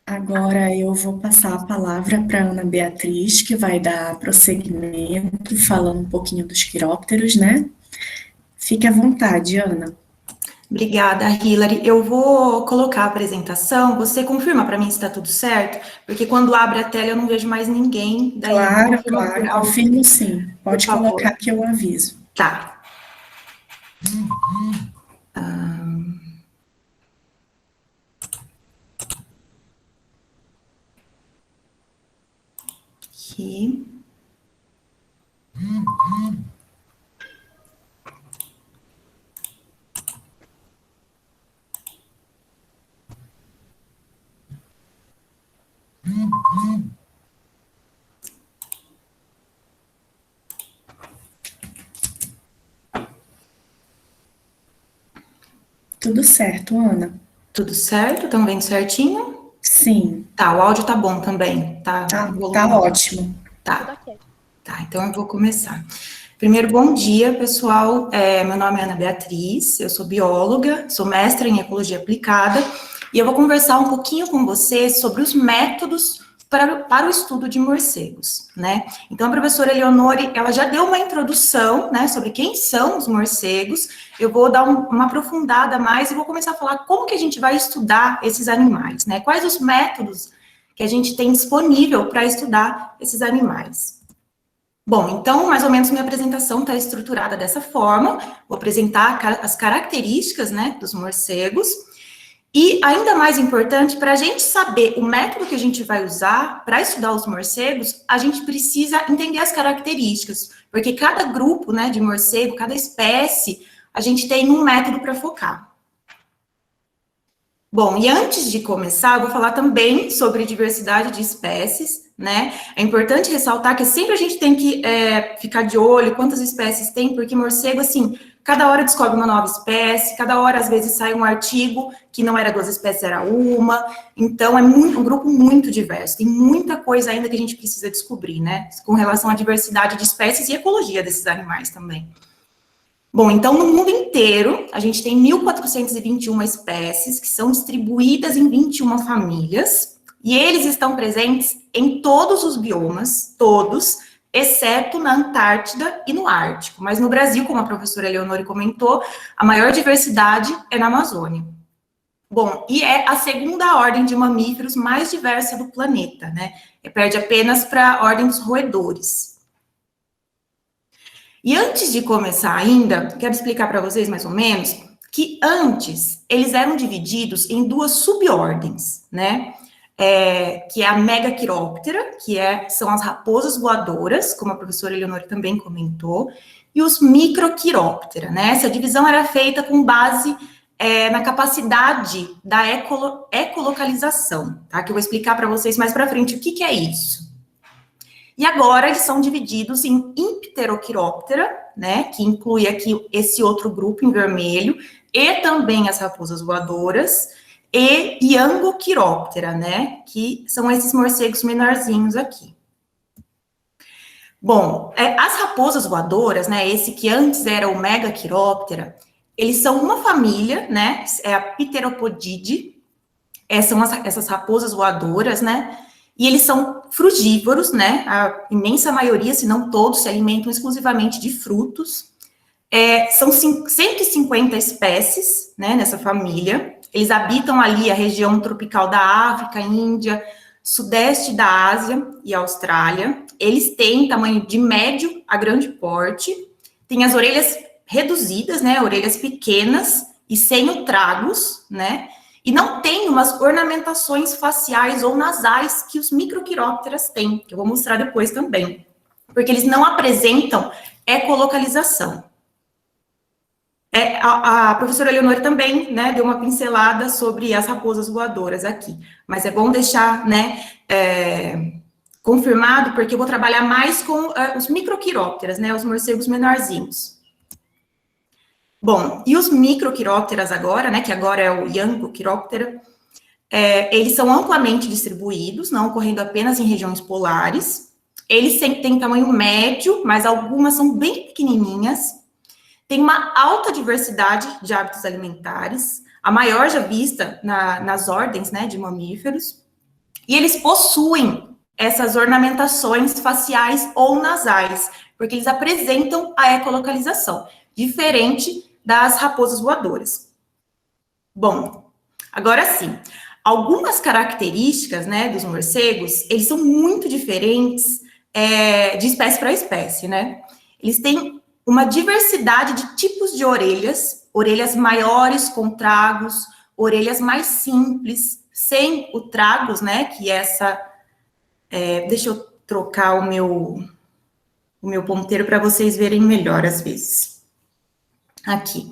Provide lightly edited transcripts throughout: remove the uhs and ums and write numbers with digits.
Agora eu vou passar a palavra para Ana Beatriz, que vai dar prosseguimento, falando um pouquinho dos quirópteros, né? Fique à vontade, Ana. Obrigada, Hilary. Eu vou colocar a apresentação. Você confirma para mim se está tudo certo? Porque quando abre a tela eu não vejo mais ninguém. Daí Claro, confirma claro, por confirmo sim. por Pode favor. colocar que eu aviso. Tá. Aqui. Tudo certo, Ana? Tudo certo? Estão vendo certinho? Sim, Tá, o áudio tá bom também. Tá em tá volume bom. ótimo. Tá. Tá, então eu vou começar. Primeiro, bom dia, pessoal. Meu nome é Ana Beatriz, eu sou bióloga, sou mestra em ecologia aplicada, e eu vou conversar um pouquinho com vocês sobre os métodos para o estudo de morcegos, né? Então, a professora Eleonore, ela já deu uma introdução, né, sobre quem são os morcegos. Eu vou dar uma aprofundada a mais e vou começar a falar como que a gente vai estudar esses animais, né? Quais os métodos que a gente tem disponível para estudar esses animais. Bom, então, mais ou menos minha apresentação está estruturada dessa forma. Vou apresentar as características, né, dos morcegos. E, ainda mais importante, para a gente saber o método que a gente vai usar para estudar os morcegos, a gente precisa entender as características, porque cada grupo, né, de morcego, cada espécie, a gente tem um método para focar. Bom, e antes de começar, eu vou falar também sobre diversidade de espécies, né? É importante ressaltar que sempre a gente tem que ficar de olho quantas espécies tem, porque morcego, assim, cada hora descobre uma nova espécie, cada hora, às vezes, sai um artigo que não era 2 espécies, era uma. Então, é um grupo muito diverso. Tem muita coisa ainda que a gente precisa descobrir, né? Com relação à diversidade de espécies e ecologia desses animais também. Bom, então, no mundo inteiro, a gente tem 1.421 espécies que são distribuídas em 21 famílias, e eles estão presentes em todos os biomas, todos, exceto na Antártida e no Ártico. Mas no Brasil, como a professora Eleonore comentou, a maior diversidade é na Amazônia. Bom, e é a segunda ordem de mamíferos mais diversa do planeta, né? Perde apenas para a ordem dos roedores. E antes de começar ainda, quero explicar para vocês mais ou menos que antes eles eram divididos em 2 subordens, né? Que é a Megaquiróptera, são as raposas voadoras, como a professora Eleonore também comentou, e os Microquiróptera, né? Essa divisão era feita com base na capacidade da ecolocalização, tá? Que eu vou explicar para vocês mais para frente o que é isso. E agora eles são divididos em Impteroquiróptera, né, que inclui aqui esse outro grupo em vermelho, e também as raposas voadoras, e Iangoquiróptera, né, que são esses morcegos menorzinhos aqui. Bom, as raposas voadoras, né, esse que antes era o Megaquiróptera, eles são uma família, né, é a Pteropodidae, são essas raposas voadoras, né, e eles são frugívoros, né? A imensa maioria, se não todos, se alimentam exclusivamente de frutos. São 150 espécies, né, nessa família. Eles habitam ali a região tropical da África, Índia, sudeste da Ásia e Austrália. Eles têm tamanho de médio a grande porte. Têm as orelhas reduzidas, né? Orelhas pequenas e sem o tragus, né? E não tem umas ornamentações faciais ou nasais que os microquirópteras têm, que eu vou mostrar depois também, porque eles não apresentam ecolocalização. A professora Eleonore também, né, deu uma pincelada sobre as raposas voadoras aqui, mas é bom deixar, né, confirmado, porque eu vou trabalhar mais com os microquirópteras, né, os morcegos menorzinhos. Bom, e os microquirópteras agora, né, que agora é o Iangoquiróptera, eles são amplamente distribuídos, não ocorrendo apenas em regiões polares. Eles têm tamanho médio, mas algumas são bem pequenininhas. Tem uma alta diversidade de hábitos alimentares. a maior já vista nas ordens, né, de mamíferos, e eles possuem essas ornamentações faciais ou nasais, porque eles apresentam a ecolocalização, diferente das raposas voadoras. Bom, agora sim, algumas características, né, dos morcegos, eles são muito diferentes de espécie para espécie, né? Eles têm uma diversidade de tipos de orelhas maiores com tragos, orelhas mais simples, sem o tragos, né, que essa... deixa eu trocar o meu ponteiro para vocês verem melhor, às vezes. Aqui.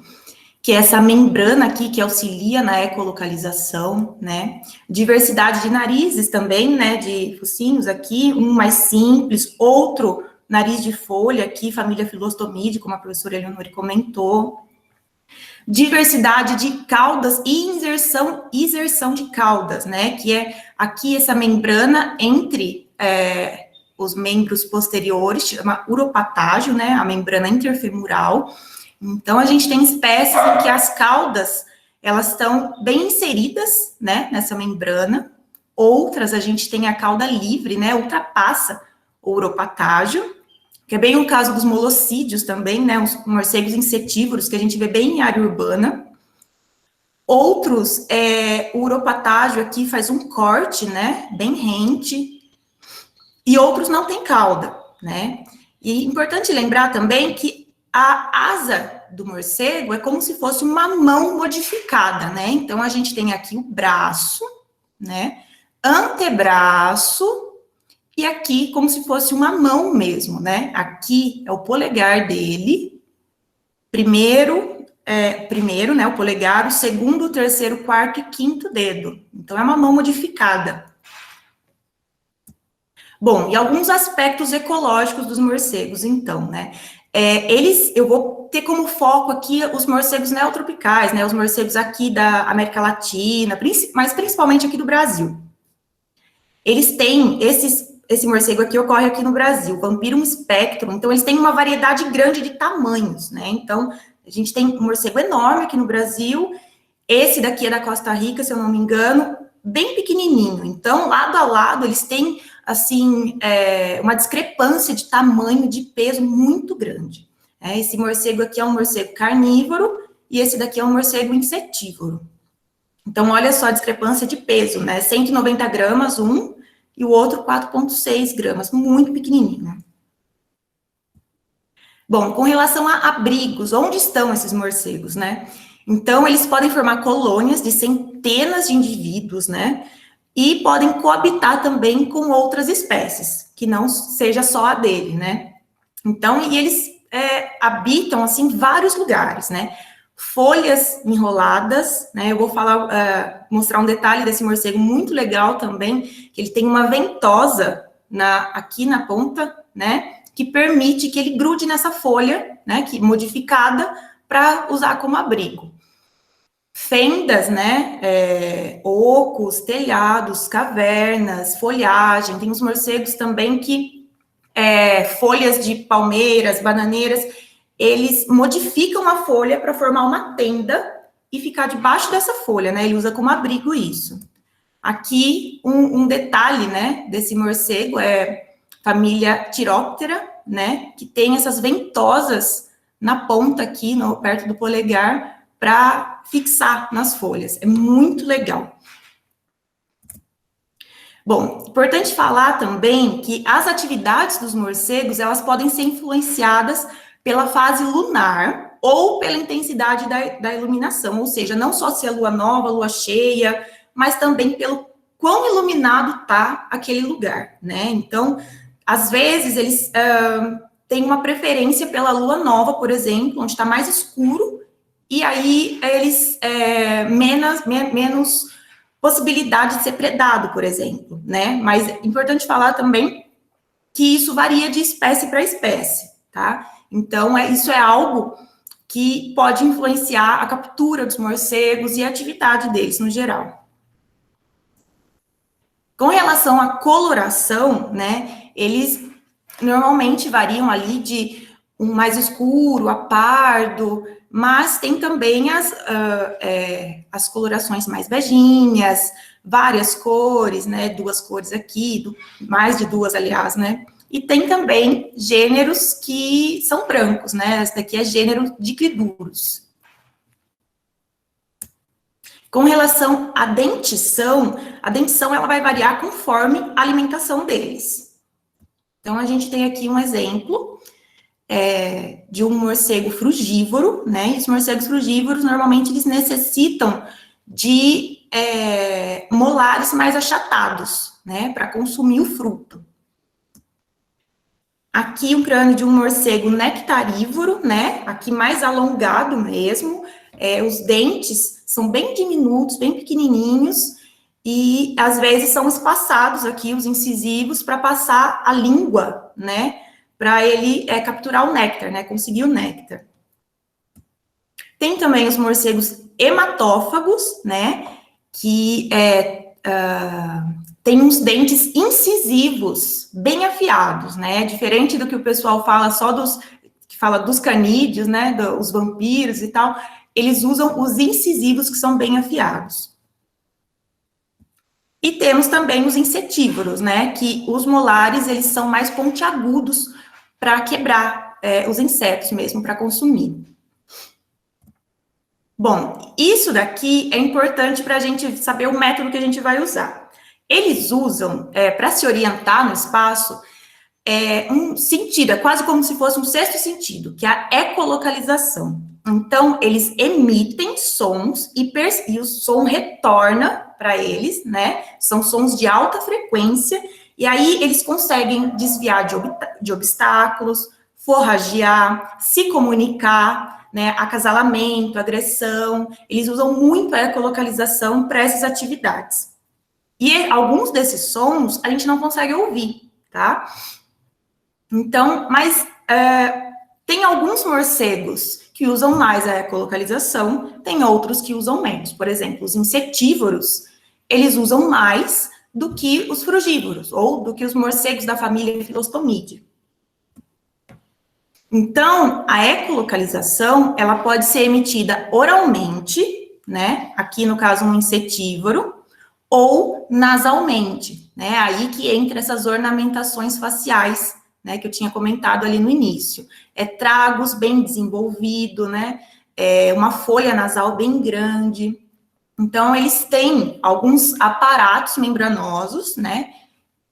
Que é essa membrana aqui que auxilia na ecolocalização, né? Diversidade de narizes também, né? De focinhos aqui, um mais simples, outro nariz de folha aqui, família Philostomide, como a professora Eleonore comentou. Diversidade de caudas e inserção de caudas, né? Que é aqui essa membrana entre os membros posteriores, chama uropatágio, né? A membrana interfemoral. Então, a gente tem espécies em que as caudas, elas estão bem inseridas, né, nessa membrana. Outras, a gente tem a cauda livre, né, ultrapassa o uropatágio, que é bem o caso dos molosídeos também, né, os morcegos insetívoros, que a gente vê bem em área urbana. Outros, o uropatágio aqui faz um corte, né, bem rente, e outros não tem cauda, né. E é importante lembrar também que a asa do morcego é como se fosse uma mão modificada, né? Então, a gente tem aqui o braço, né? Antebraço, e aqui como se fosse uma mão mesmo, né? Aqui é o polegar dele, primeiro, né? O polegar, o segundo, o terceiro, o quarto e quinto dedo. Então, é uma mão modificada. Bom, e alguns aspectos ecológicos dos morcegos, então, né? Eu vou ter como foco aqui os morcegos neotropicais, né, os morcegos aqui da América Latina, mas principalmente aqui do Brasil. Eles têm, esse morcego aqui ocorre aqui no Brasil, Vampirum spectrum, então eles têm uma variedade grande de tamanhos, né, então a gente tem um morcego enorme aqui no Brasil, esse daqui é da Costa Rica, se eu não me engano, bem pequenininho, então lado a lado eles têm assim, uma discrepância de tamanho, de peso muito grande. Esse morcego aqui é um morcego carnívoro e esse daqui é um morcego insetívoro. Então, olha só a discrepância de peso, né? 190 gramas um e o outro 4,6 gramas, muito pequenininho. Bom, com relação a abrigos, onde estão esses morcegos, né? Então, eles podem formar colônias de centenas de indivíduos, né? E podem coabitar também com outras espécies, que não seja só a dele, né? Então, e eles habitam, assim, vários lugares, né? Folhas enroladas, né? Eu vou mostrar um detalhe desse morcego muito legal também, que ele tem uma ventosa aqui na ponta, né? Que permite que ele grude nessa folha, né? Modificada para usar como abrigo. Fendas, né, ocos, telhados, cavernas, folhagem, tem os morcegos também que, folhas de palmeiras, bananeiras, eles modificam a folha para formar uma tenda e ficar debaixo dessa folha, né, ele usa como abrigo isso. Aqui, um detalhe, né, desse morcego família Chiroptera, né, que tem essas ventosas na ponta aqui, perto do polegar, para fixar nas folhas. É muito legal. Bom, importante falar também que as atividades dos morcegos, elas podem ser influenciadas pela fase lunar ou pela intensidade da iluminação, ou seja, não só se é lua nova, lua cheia, mas também pelo quão iluminado está aquele lugar, né? Então, às vezes, eles têm uma preferência pela lua nova, por exemplo, onde está mais escuro, e aí eles menos possibilidade de ser predado, por exemplo, né? Mas é importante falar também que isso varia de espécie para espécie, tá? Então, isso é algo que pode influenciar a captura dos morcegos e a atividade deles no geral. Com relação à coloração, né, eles normalmente variam ali de um mais escuro, a pardo, mas tem também as colorações mais beijinhas, várias cores, né, 2 cores aqui, mais de 2, aliás, né, e tem também gêneros que são brancos, né, esse daqui é gênero de criduros. Com relação à dentição ela vai variar conforme a alimentação deles. Então, a gente tem aqui um exemplo de um morcego frugívoro, né? E os morcegos frugívoros, normalmente, eles necessitam de molares mais achatados, né? Para consumir o fruto. Aqui, um crânio de um morcego nectarívoro, né? Aqui mais alongado mesmo. Os dentes são bem diminutos, bem pequenininhos, e às vezes são espaçados aqui, os incisivos, para passar a língua, né? Para ele capturar o néctar, né? Conseguir o néctar. Tem também os morcegos hematófagos, né? Que tem uns dentes incisivos, bem afiados, né? Diferente do que o pessoal fala que fala dos canídeos, né? Os vampiros e tal. Eles usam os incisivos, que são bem afiados. E temos também os insetívoros, né? Que os molares, eles são mais pontiagudos para quebrar os insetos mesmo, para consumir. Bom, isso daqui é importante para a gente saber o método que a gente vai usar. Eles usam, para se orientar no espaço, um sentido, é quase como se fosse um sexto sentido, que é a ecolocalização. Então, eles emitem sons e o som retorna para eles, né? São sons de alta frequência, e aí eles conseguem desviar de obstáculos, forragear, se comunicar, né? Acasalamento, agressão. Eles usam muito a ecolocalização para essas atividades. E alguns desses sons a gente não consegue ouvir, tá? Então, mas tem alguns morcegos que usam mais a ecolocalização, tem outros que usam menos. Por exemplo, os insetívoros, eles usam mais do que os frugívoros, ou do que os morcegos da família Philostomide. Então, a ecolocalização, ela pode ser emitida oralmente, né? Aqui, no caso, um insetívoro, ou nasalmente, né? Aí que entra essas ornamentações faciais, né, que eu tinha comentado ali no início. Tragos bem desenvolvido, né, uma folha nasal bem grande. Então, eles têm alguns aparatos membranosos, né,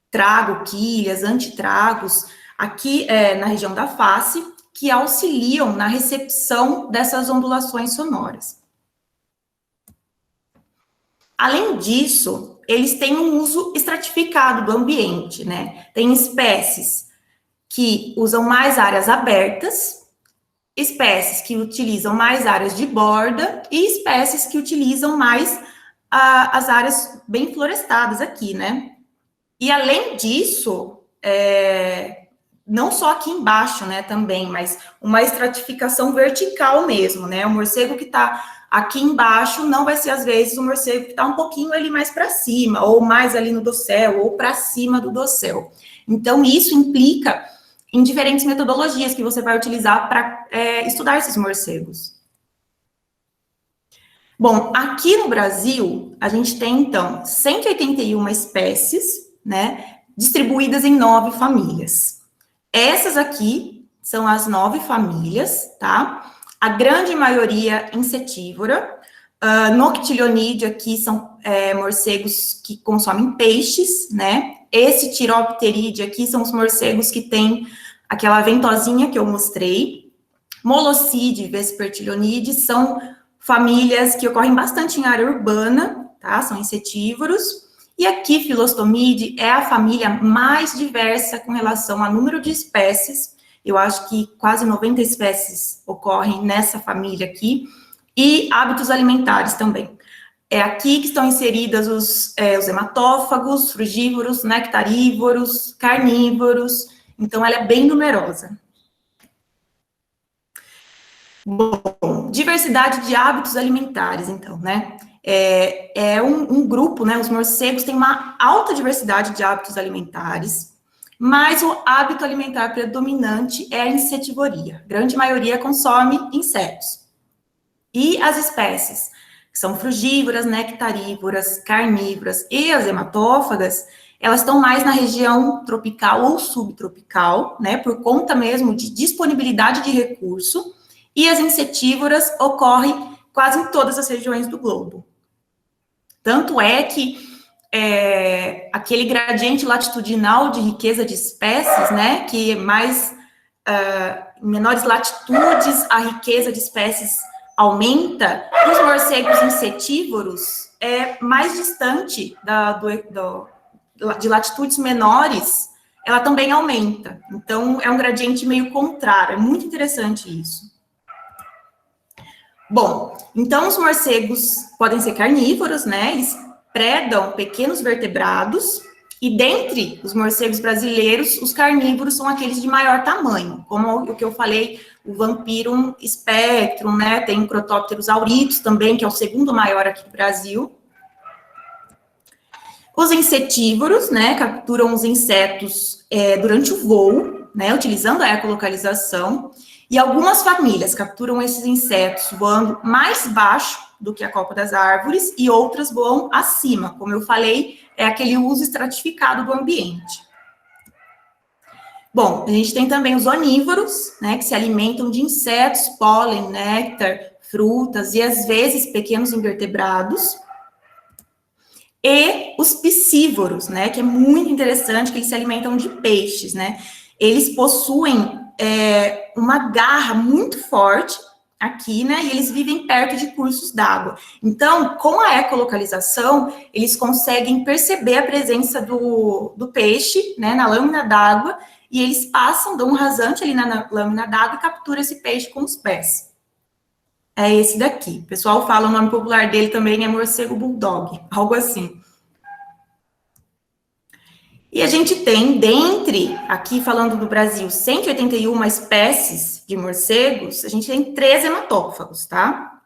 trago, quilhas, antitragos, aqui na região da face, que auxiliam na recepção dessas ondulações sonoras. Além disso, eles têm um uso estratificado do ambiente, né, tem espécies que usam mais áreas abertas, espécies que utilizam mais áreas de borda e espécies que utilizam mais as áreas bem florestadas aqui, né? E além disso, não só aqui embaixo, né, também, mas uma estratificação vertical mesmo, né? O morcego que está aqui embaixo não vai ser, às vezes, o morcego que está um pouquinho ali mais para cima, ou mais ali no dossel, ou para cima do dossel. Então, isso implica em diferentes metodologias que você vai utilizar para estudar esses morcegos. Bom, aqui no Brasil, a gente tem, então, 181 espécies, né, distribuídas em 9 famílias. Essas aqui são as 9 famílias, tá? A grande maioria insetívora. Noctilionide aqui são morcegos que consomem peixes, né? Esse Tiropteride aqui são os morcegos que têm aquela ventosinha que eu mostrei. Moloside e Vespertilionide são famílias que ocorrem bastante em área urbana, tá? São insetívoros. E aqui, Philostomide é a família mais diversa com relação ao número de espécies. Eu acho que quase 90 espécies ocorrem nessa família aqui. E hábitos alimentares também. É aqui que estão inseridas os hematófagos, frugívoros, nectarívoros, carnívoros. Então, ela é bem numerosa. Bom, diversidade de hábitos alimentares, então, né? Um grupo, né? Os morcegos têm uma alta diversidade de hábitos alimentares, mas o hábito alimentar predominante é a insetivoria. A grande maioria consome insetos. E as espécies que são frugívoras, nectarívoras, carnívoras e as hematófagas, elas estão mais na região tropical ou subtropical, né, por conta mesmo de disponibilidade de recurso, e as insetívoras ocorrem quase em todas as regiões do globo. Tanto é que aquele gradiente latitudinal de riqueza de espécies, né, que mais, em menores latitudes, a riqueza de espécies aumenta, os morcegos insetívoros é mais distante de latitudes menores, ela também aumenta. Então, é um gradiente meio contrário, é muito interessante isso. Bom, então os morcegos podem ser carnívoros, né? Eles predam pequenos vertebrados, e dentre os morcegos brasileiros, os carnívoros são aqueles de maior tamanho, como o que eu falei, o Vampirum spectrum, né? Tem o Crotópteros auritus também, que é o segundo maior aqui do Brasil. Os insetívoros, né, capturam os insetos durante o voo, né, utilizando a ecolocalização, e algumas famílias capturam esses insetos voando mais baixo do que a copa das árvores, e outras voam acima, como eu falei, é aquele uso estratificado do ambiente. Bom, a gente tem também os onívoros, né, que se alimentam de insetos, pólen, néctar, frutas e, às vezes, pequenos invertebrados. E os piscívoros, né, que é muito interessante, que eles se alimentam de peixes, né. Eles possuem uma garra muito forte aqui, né, e eles vivem perto de cursos d'água. Então, com a ecolocalização, eles conseguem perceber a presença do peixe, né, na lâmina d'água, e eles passam, dão um rasante ali na lâmina d'água e capturam esse peixe com os pés. É esse daqui. O pessoal fala, o nome popular dele também é morcego bulldog, algo assim. E a gente tem, dentre, aqui falando do Brasil, 181 espécies de morcegos, a gente tem 3 hematófagos, tá?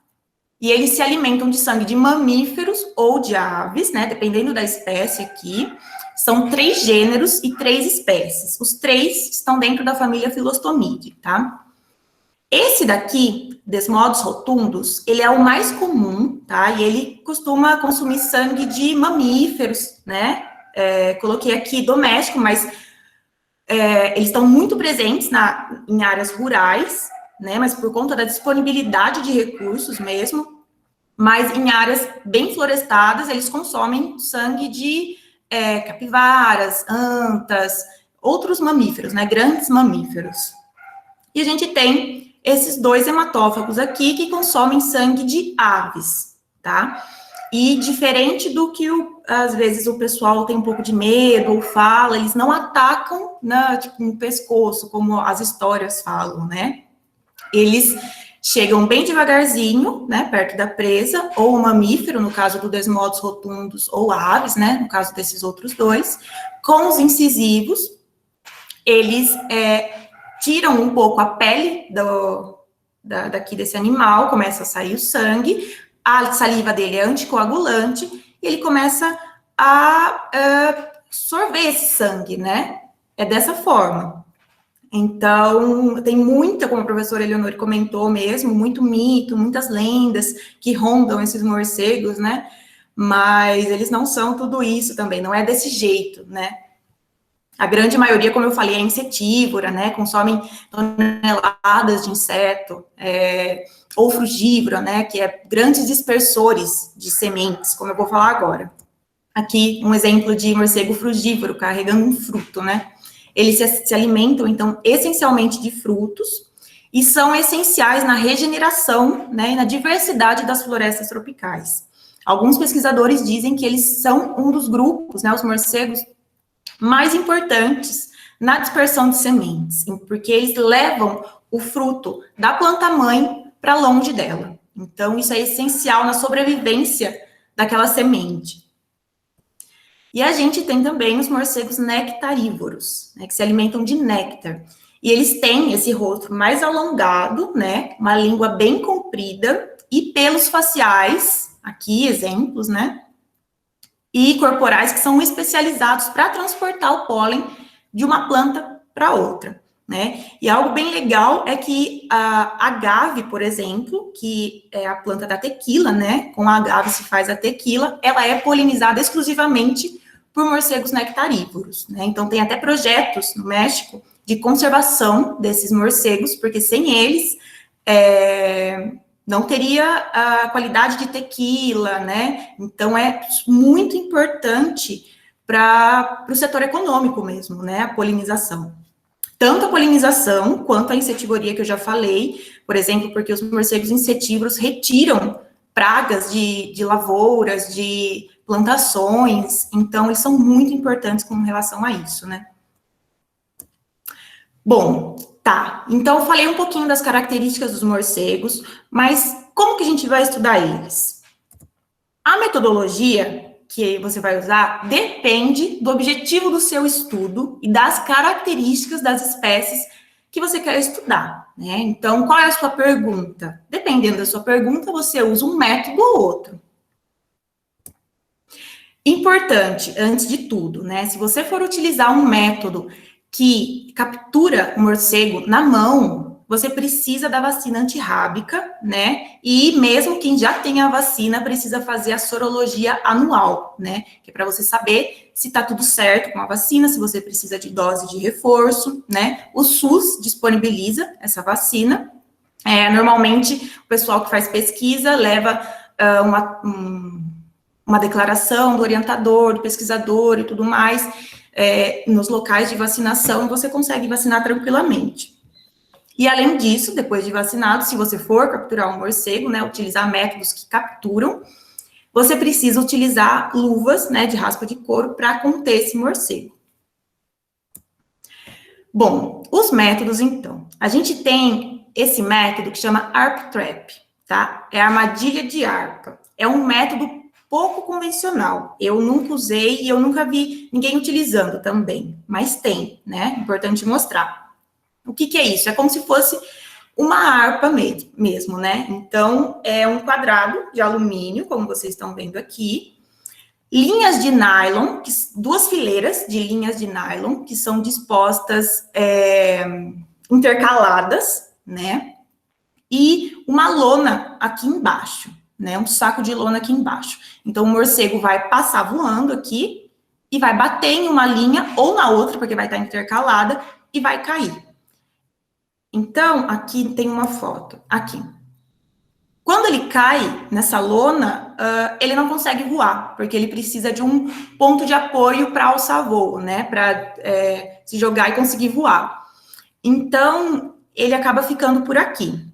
E eles se alimentam de sangue de mamíferos ou de aves, né? Dependendo da espécie aqui. São 3 gêneros e 3 espécies. Os 3 estão dentro da família Philostomidae, tá? Esse daqui, Desmodus rotundus, ele é o mais comum, tá? E ele costuma consumir sangue de mamíferos, né? Coloquei aqui doméstico, mas eles estão muito presentes em áreas rurais, né? Mas por conta da disponibilidade de recursos mesmo, mas em áreas bem florestadas, eles consomem sangue de capivaras, antas, outros mamíferos, né? Grandes mamíferos. E a gente tem esses 2 hematófagos aqui que consomem sangue de aves, tá? E diferente do que, às vezes, o pessoal tem um pouco de medo ou fala, eles não atacam no pescoço, como as histórias falam, né? Eles chegam bem devagarzinho, né, perto da presa, ou o mamífero, no caso do Desmodus rotundus, ou aves, né, no caso desses outros 2, com os incisivos, eles tiram um pouco a pele daqui desse animal, começa a sair o sangue, a saliva dele é anticoagulante, e ele começa a sorver esse sangue, né? É dessa forma. Então, tem muita, como a professora Eleonore comentou mesmo, muito mito, muitas lendas que rondam esses morcegos, né? Mas eles não são tudo isso também, não é desse jeito, né? A grande maioria, como eu falei, é insetívora, né? Consomem toneladas de inseto, ou frugívora, né? Que é grandes dispersores de sementes, como eu vou falar agora. Aqui, um exemplo de morcego frugívoro, carregando um fruto, né? Eles se alimentam, então, essencialmente de frutos, e são essenciais na regeneração, né? E na diversidade das florestas tropicais. Alguns pesquisadores dizem que eles são um dos grupos, né? Os morcegos mais importantes na dispersão de sementes, porque eles levam o fruto da planta-mãe para longe dela. Então, isso é essencial na sobrevivência daquela semente. E a gente tem também os morcegos nectarívoros, né, que se alimentam de néctar. E eles têm esse rosto mais alongado, né, uma língua bem comprida e pelos faciais, aqui exemplos, né, e corporais que são especializados para transportar o pólen de uma planta para outra, né? E algo bem legal é que a agave, por exemplo, que é a planta da tequila, né? Com a agave se faz a tequila, ela é polinizada exclusivamente por morcegos nectarívoros, né? Então, tem até projetos no México de conservação desses morcegos, porque sem eles não teria a qualidade de tequila, né? Então, é muito importante para o setor econômico mesmo, né? A polinização. Tanto a polinização quanto a insetivoria que eu já falei, por exemplo, porque os morcegos insetívoros retiram pragas de lavouras, de plantações, então eles são muito importantes com relação a isso, né? Bom, tá, então eu falei um pouquinho das características dos morcegos, mas como que a gente vai estudar eles? A metodologia que você vai usar depende do objetivo do seu estudo e das características das espécies que você quer estudar, né? Então, qual é a sua pergunta? Dependendo da sua pergunta, você usa um método ou outro. Importante, antes de tudo, né? Se você for utilizar um método que captura o morcego na mão, você precisa da vacina antirrábica, né? E mesmo quem já tem a vacina precisa fazer a sorologia anual, né? Que é para você saber se tá tudo certo com a vacina, se você precisa de dose de reforço, né? O SUS disponibiliza essa vacina. Normalmente, o pessoal que faz pesquisa leva uma declaração do orientador, do pesquisador e tudo mais, nos locais de vacinação, você consegue vacinar tranquilamente. E, além disso, depois de vacinado, se você for capturar um morcego, né, utilizar métodos que capturam, você precisa utilizar luvas, né, de raspa de couro para conter esse morcego. Bom, os métodos, então. A gente tem esse método que chama ARP Trap, tá? É a armadilha de arpa. É um método pouco convencional. Eu nunca usei e eu nunca vi ninguém utilizando também, mas tem, né? Importante mostrar. O que é isso? É como se fosse uma harpa mesmo, né? Então, é um quadrado de alumínio, como vocês estão vendo aqui, linhas de nylon, duas fileiras de linhas de nylon, que são dispostas intercaladas, né? E uma lona aqui embaixo, né? Um saco de lona aqui embaixo. Então, o morcego vai passar voando aqui e vai bater em uma linha ou na outra, porque vai estar intercalada, e vai cair. Então, aqui tem uma foto, aqui. Quando ele cai nessa lona, ele não consegue voar, porque ele precisa de um ponto de apoio para alçar voo, né? Para se jogar e conseguir voar. Então, ele acaba ficando por aqui.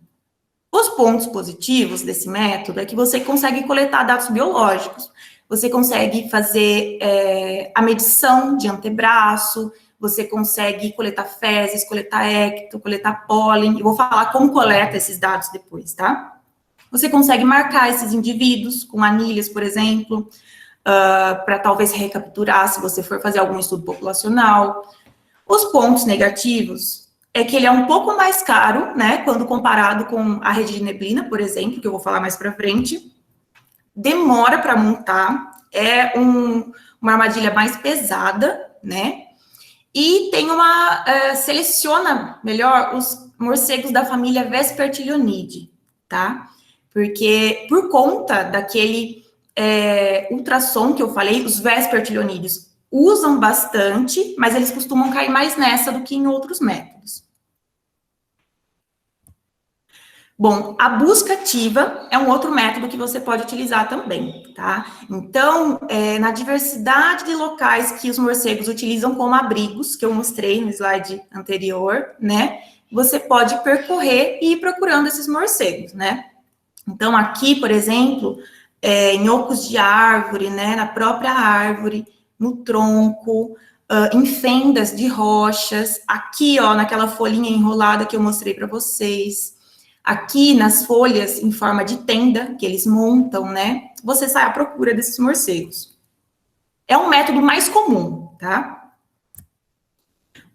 Os pontos positivos desse método é que você consegue coletar dados biológicos, você consegue fazer a medição de antebraço, você consegue coletar fezes, coletar écto, coletar pólen. Eu vou falar como coleta esses dados depois, tá? Você consegue marcar esses indivíduos com anilhas, por exemplo, para talvez recapturar se você for fazer algum estudo populacional. Os pontos negativos é que ele é um pouco mais caro, né, quando comparado com a rede de neblina, por exemplo, que eu vou falar mais para frente. Demora para montar, é uma armadilha mais pesada, né? E tem seleciona melhor os morcegos da família Vespertilionidae, tá? Porque por conta daquele ultrassom que eu falei, os Vespertilionídeos usam bastante, mas eles costumam cair mais nessa do que em outros métodos. Bom, a busca ativa é um outro método que você pode utilizar também, tá? Então, na diversidade de locais que os morcegos utilizam como abrigos, que eu mostrei no slide anterior, né? Você pode percorrer e ir procurando esses morcegos, né? Então, aqui, por exemplo, em ocos de árvore, né? Na própria árvore, no tronco, em fendas de rochas, aqui, ó, naquela folhinha enrolada que eu mostrei para vocês. Aqui nas folhas em forma de tenda que eles montam, né? Você sai à procura desses morcegos. É um método mais comum, tá?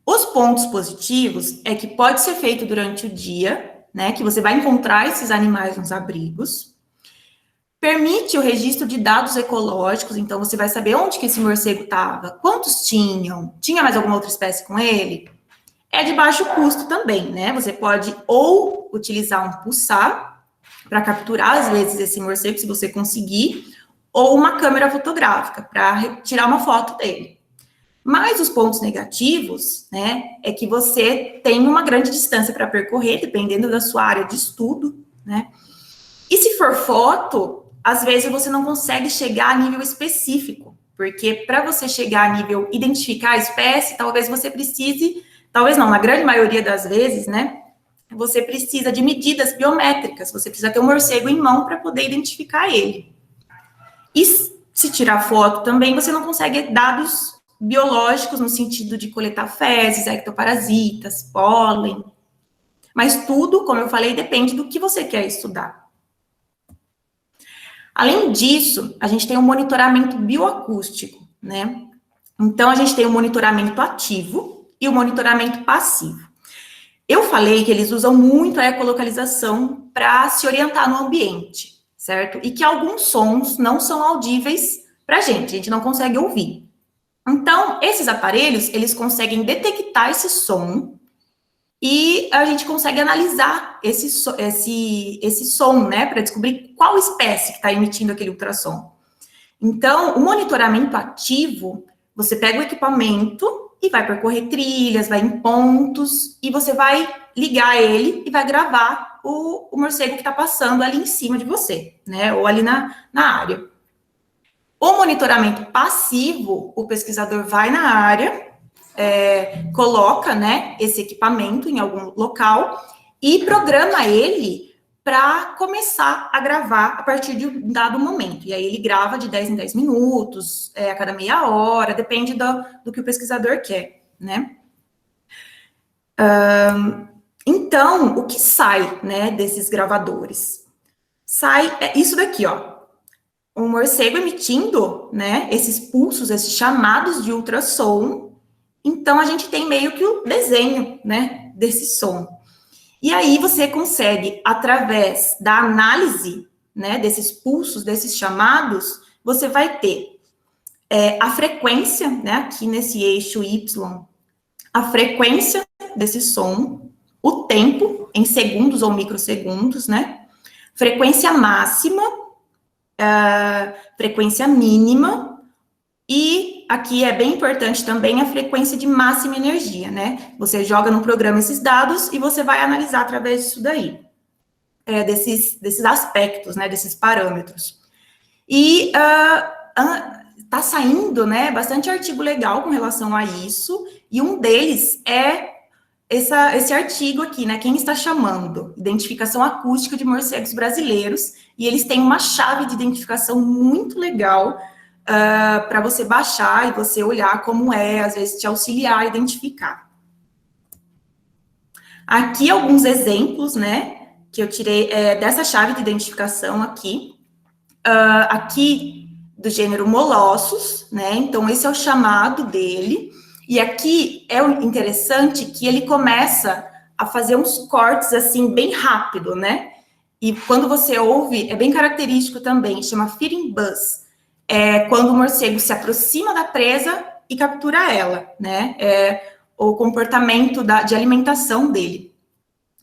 Os pontos positivos é que pode ser feito durante o dia, né? Que você vai encontrar esses animais nos abrigos. Permite o registro de dados ecológicos, então você vai saber onde que esse morcego estava, quantos tinha mais alguma outra espécie com ele. É de baixo custo também, né? Você pode ou utilizar um pulsar para capturar, às vezes, esse morcego, se você conseguir, ou uma câmera fotográfica para tirar uma foto dele. Mas os pontos negativos, né, é que você tem uma grande distância para percorrer, dependendo da sua área de estudo, né? E se for foto, às vezes você não consegue chegar a nível específico, porque para você chegar a nível identificar a espécie, talvez você precise, talvez não, na grande maioria das vezes, né, você precisa de medidas biométricas, você precisa ter um morcego em mão para poder identificar ele. E se tirar foto também, você não consegue dados biológicos no sentido de coletar fezes, ectoparasitas, pólen. Mas tudo, como eu falei, depende do que você quer estudar. Além disso, a gente tem um monitoramento bioacústico, né? Então, a gente tem o monitoramento ativo e o monitoramento passivo. Eu falei que eles usam muito a ecolocalização para se orientar no ambiente, certo? E que alguns sons não são audíveis para a gente não consegue ouvir. Então, esses aparelhos, eles conseguem detectar esse som e a gente consegue analisar esse som, né, para descobrir qual espécie que está emitindo aquele ultrassom. Então, o monitoramento ativo, você pega o equipamento e vai percorrer trilhas, vai em pontos, e você vai ligar ele e vai gravar o morcego que está passando ali em cima de você, né, ou ali na área. O monitoramento passivo, o pesquisador vai na área, coloca, né, esse equipamento em algum local e programa ele para começar a gravar a partir de um dado momento. E aí ele grava de 10 em 10 minutos, a cada meia hora, depende do que o pesquisador quer, né? Então, o que sai, né, desses gravadores? Sai isso daqui, ó. Um morcego emitindo, né, esses pulsos, esses chamados de ultrassom. Então, a gente tem meio que o desenho, né, desse som. E aí você consegue, através da análise, né, desses pulsos, desses chamados, você vai ter a frequência, né, aqui nesse eixo Y, a frequência desse som, o tempo, em segundos ou microsegundos, né, frequência máxima, frequência mínima, e aqui é bem importante também a frequência de máxima energia, né? Você joga no programa esses dados e você vai analisar através disso daí, desses aspectos, né? Desses parâmetros. E tá saindo, né? Bastante artigo legal com relação a isso, e um deles é esse artigo aqui, né? Quem está chamando? Identificação acústica de morcegos brasileiros, e eles têm uma chave de identificação muito legal para você baixar e você olhar como às vezes te auxiliar a identificar. Aqui alguns exemplos, né, que eu tirei dessa chave de identificação aqui. Aqui do gênero Molossus, né, então esse é o chamado dele, e aqui é interessante que ele começa a fazer uns cortes, assim, bem rápido, né, e quando você ouve, é bem característico também, chama feeding buzz, quando o morcego se aproxima da presa e captura ela, né? O comportamento de alimentação dele.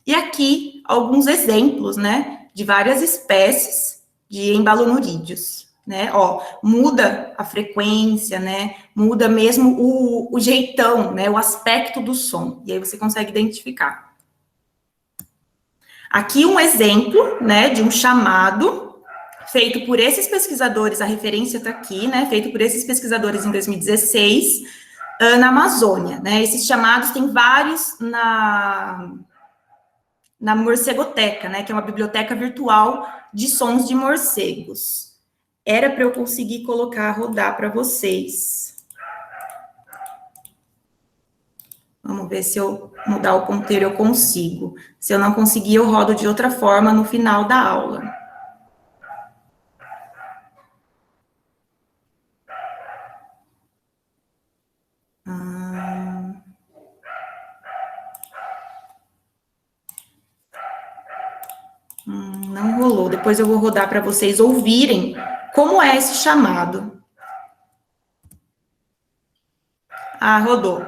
E aqui, alguns exemplos, né? De várias espécies de embalonurídeos, né? Ó, muda a frequência, né? Muda mesmo o jeitão, né? O aspecto do som. E aí você consegue identificar. Aqui um exemplo, né? De um chamado feito por esses pesquisadores, a referência está aqui, né, feito por esses pesquisadores em 2016, na Amazônia, né, esses chamados tem vários na Morcegoteca, né, que é uma biblioteca virtual de sons de morcegos. Era para eu conseguir colocar, rodar para vocês. Vamos ver se eu mudar o ponteiro eu consigo. Se eu não conseguir, eu rodo de outra forma no final da aula. Não rolou. Depois eu vou rodar para vocês ouvirem como é esse chamado. Ah, rodou.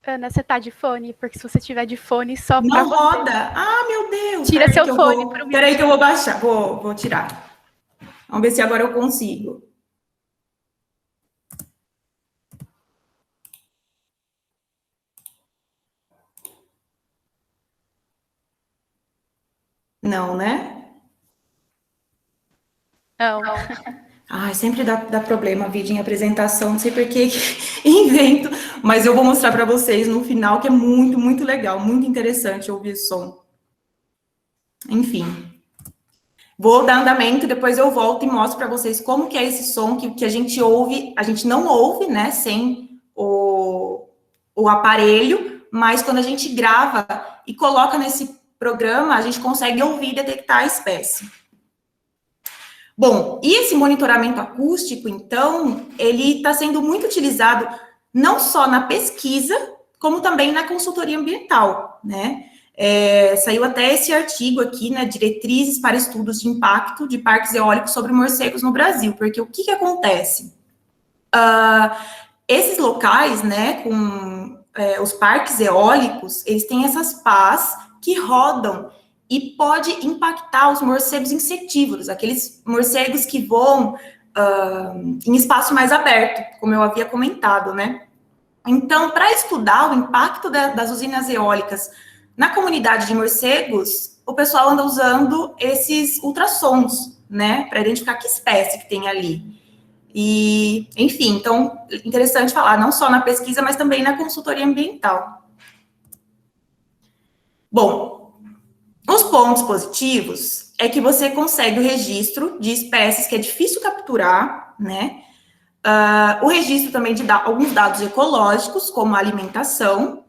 Ana, você tá de fone? Porque se você tiver de fone, só pra Não você. roda. Ah, meu Deus. Tira Peraí seu que eu fone vou... pro meu. Peraí que eu vou baixar. Vou tirar. Vamos ver se agora eu consigo. Não, né? Não. Ai, sempre dá problema vídeo em apresentação, não sei por que invento, mas eu vou mostrar para vocês no final, que é muito, muito legal, muito interessante ouvir som. Enfim. Vou dar andamento, depois eu volto e mostro para vocês como que é esse som que a gente ouve, a gente não ouve, né, sem o aparelho, mas quando a gente grava e coloca nesse programa, a gente consegue ouvir e detectar a espécie. Bom, e esse monitoramento acústico, então, ele está sendo muito utilizado não só na pesquisa, como também na consultoria ambiental, né? Saiu até esse artigo aqui, né, Diretrizes para Estudos de Impacto de Parques Eólicos sobre Morcegos no Brasil, porque o que acontece? Esses locais, né, com os parques eólicos, eles têm essas pás que rodam e pode impactar os morcegos insetívoros, aqueles morcegos que voam em espaço mais aberto, como eu havia comentado, né? Então, para estudar o impacto das usinas eólicas na comunidade de morcegos, o pessoal anda usando esses ultrassons, né, para identificar que espécie que tem ali. E, enfim, então, interessante falar, não só na pesquisa, mas também na consultoria ambiental. Bom, os pontos positivos é que você consegue o registro de espécies que é difícil capturar, né? O registro também de alguns dados ecológicos, como a alimentação,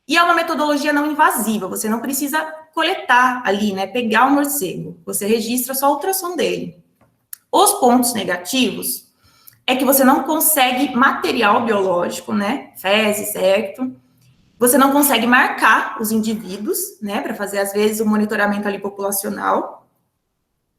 e é uma metodologia não invasiva, você não precisa coletar ali, né? Pegar o morcego, você registra só o ultrassom dele. Os pontos negativos é que você não consegue material biológico, né? Fezes, recto. Você não consegue marcar os indivíduos, né, para fazer, às vezes, o monitoramento ali populacional.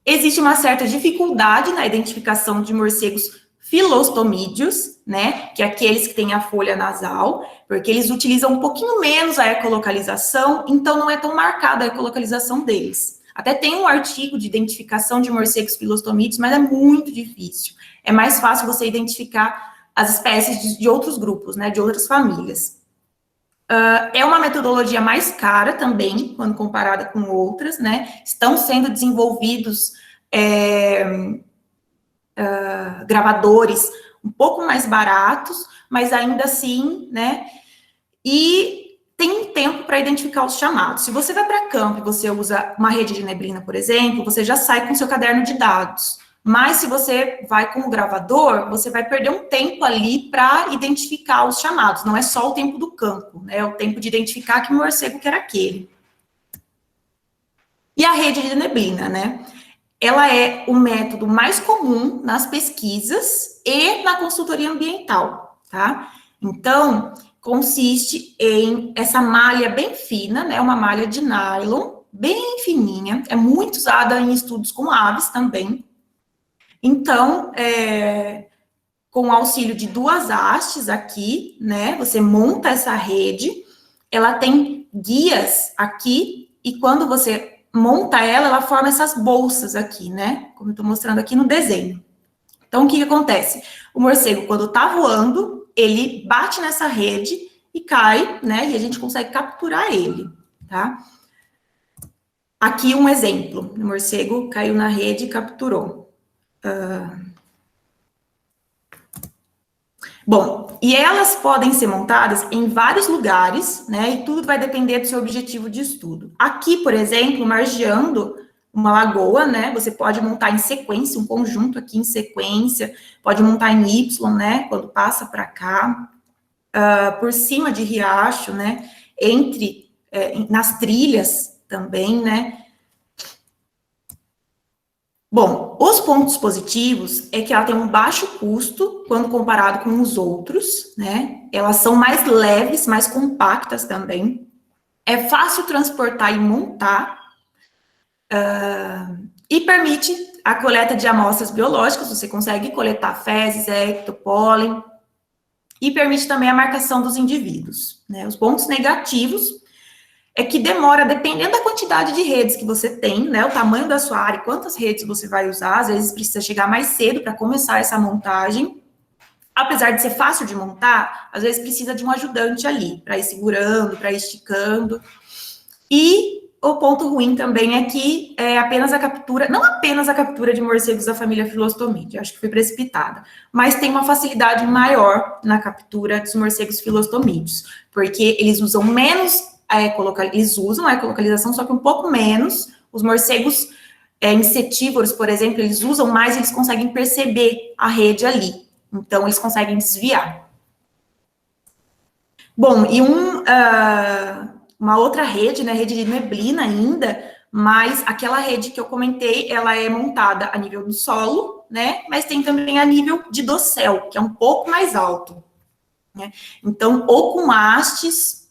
Existe uma certa dificuldade na identificação de morcegos filostomídeos, né, que é aqueles que têm a folha nasal, porque eles utilizam um pouquinho menos a ecolocalização, então não é tão marcada a ecolocalização deles. Até tem um artigo de identificação de morcegos filostomídeos, mas é muito difícil. É mais fácil você identificar as espécies de outros grupos, né, de outras famílias. É uma metodologia mais cara também, quando comparada com outras, né? Estão sendo desenvolvidos gravadores um pouco mais baratos, mas ainda assim, né? E tem um tempo para identificar os chamados. Se você vai para campo e você usa uma rede de neblina, por exemplo, você já sai com seu caderno de dados. Mas se você vai com o gravador, você vai perder um tempo ali para identificar os chamados. Não é só o tempo do campo, né? É o tempo de identificar que morcego que era aquele. E a rede de neblina, né? Ela é o método mais comum nas pesquisas e na consultoria ambiental, tá? Então, consiste em essa malha bem fina, né? Uma malha de nylon, bem fininha. É muito usada em estudos com aves também. Então, com o auxílio de duas hastes aqui, né, você monta essa rede, ela tem guias aqui, e quando você monta ela, ela forma essas bolsas aqui, né, como eu tô mostrando aqui no desenho. Então, o que acontece? O morcego, quando tá voando, ele bate nessa rede e cai, né, e a gente consegue capturar ele, tá? Aqui um exemplo, o morcego caiu na rede e capturou. Bom, e elas podem ser montadas em vários lugares, né? E tudo vai depender do seu objetivo de estudo. Aqui, por exemplo, margeando uma lagoa, né? Você pode montar em sequência, um conjunto aqui em sequência, pode montar em Y, né? Quando passa para cá, por cima de riacho, né? Nas trilhas também, né? Bom, os pontos positivos é que ela tem um baixo custo quando comparado com os outros, né? Elas são mais leves, mais compactas também. é fácil transportar e montar, e permite a coleta de amostras biológicas, você consegue coletar fezes, écto, pólen, e permite também a marcação dos indivíduos, né? Os pontos negativos é que demora, dependendo da quantidade de redes que você tem, né, o tamanho da sua área, quantas redes você vai usar, às vezes precisa chegar mais cedo para começar essa montagem. Apesar de ser fácil de montar, às vezes precisa de um ajudante ali, para ir segurando, para ir esticando. E o ponto ruim também é que é apenas a captura, não apenas a captura de morcegos da família Philostomide, acho que foi precipitada, mas tem uma facilidade maior na captura dos morcegos filostomídeos, porque eles usam menos eles usam a ecolocalização, só que um pouco menos. Os morcegos insetívoros, por exemplo, eles usam mais, eles conseguem perceber a rede ali. Então, eles conseguem desviar. Bom, e uma outra rede, né, rede de neblina ainda, mas aquela rede que eu comentei, ela é montada a nível do solo, né, mas tem também a nível de dossel, que é um pouco mais alto, né. Então, ou com hastes,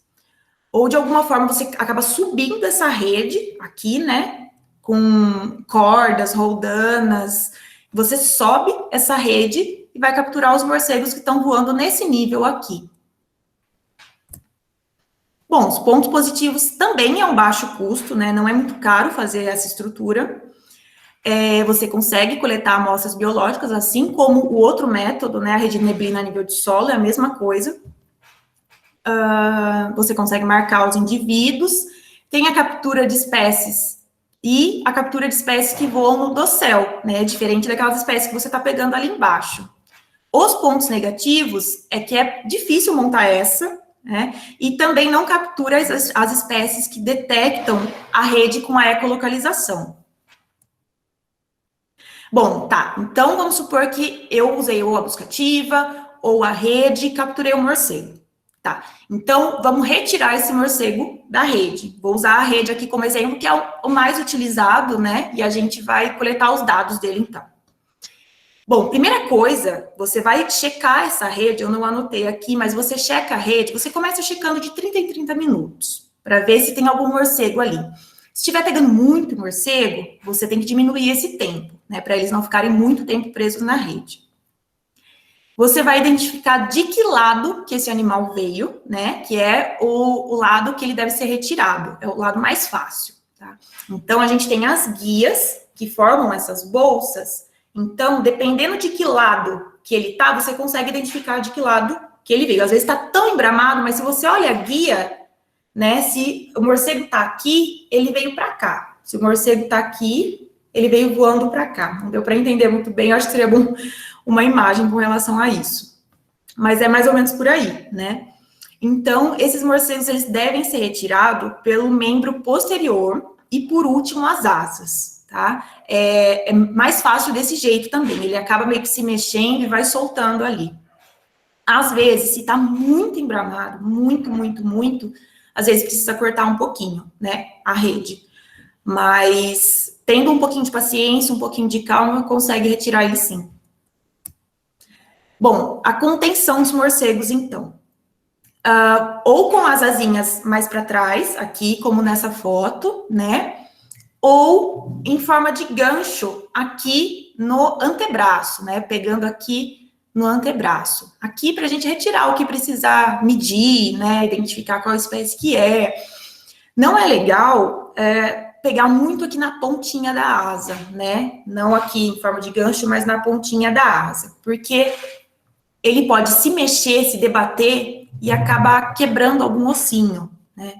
ou de alguma forma você acaba subindo essa rede aqui, né, com cordas, roldanas, você sobe essa rede e vai capturar os morcegos que estão voando nesse nível aqui. Bom, os pontos positivos também é um baixo custo, né, não é muito caro fazer essa estrutura. Você consegue coletar amostras biológicas, assim como o outro método, né, a rede de neblina a nível de solo, é a mesma coisa. Você consegue marcar os indivíduos, tem a captura de espécies e a captura de espécies que voam no dossel, né, diferente daquelas espécies que você está pegando ali embaixo. Os pontos negativos é que é difícil montar essa, né, e também não captura as espécies que detectam a rede com a ecolocalização. Bom, tá, então vamos supor que eu usei ou a buscativa ou a rede e capturei o morcego. Tá, então vamos retirar esse morcego da rede. Vou usar a rede aqui como exemplo, que é o mais utilizado, né? E a gente vai coletar os dados dele, então. Bom, primeira coisa, você vai checar essa rede, eu não anotei aqui, mas você checa a rede, você começa checando de 30 em 30 minutos, para ver se tem algum morcego ali. Se estiver pegando muito morcego, você tem que diminuir esse tempo, né? Para eles não ficarem muito tempo presos na rede. Você vai identificar de que lado que esse animal veio, né? Que é o lado que ele deve ser retirado, é o lado mais fácil, tá? Então, a gente tem as guias que formam essas bolsas. Então, dependendo de que lado que ele tá, você consegue identificar de que lado que ele veio. Às vezes tá tão embramado, mas se você olha a guia, né? Se o morcego tá aqui, ele veio para cá. Se o morcego tá aqui, ele veio voando para cá. Não deu para entender muito bem, eu acho que seria bom uma imagem com relação a isso. Mas é mais ou menos por aí, né? Então, esses morcegos, eles devem ser retirados pelo membro posterior e, por último, as asas, tá? É mais fácil desse jeito também. Ele acaba meio que se mexendo e vai soltando ali. Às vezes, se tá muito embramado, muito, às vezes precisa cortar um pouquinho, né? A rede. Mas, tendo um pouquinho de paciência, um pouquinho de calma, consegue retirar ele sim. Bom, a contenção dos morcegos, então. Ou com as asinhas mais para trás, aqui, como nessa foto, né? Ou em forma de gancho, aqui no antebraço, né? Pegando aqui no antebraço. Aqui, para a gente retirar o que precisar medir, né? Identificar qual espécie que é. Não é legal pegar muito aqui na pontinha da asa, né? Não aqui em forma de gancho, mas na pontinha da asa. Porque ele pode se mexer, se debater e acabar quebrando algum ossinho, né?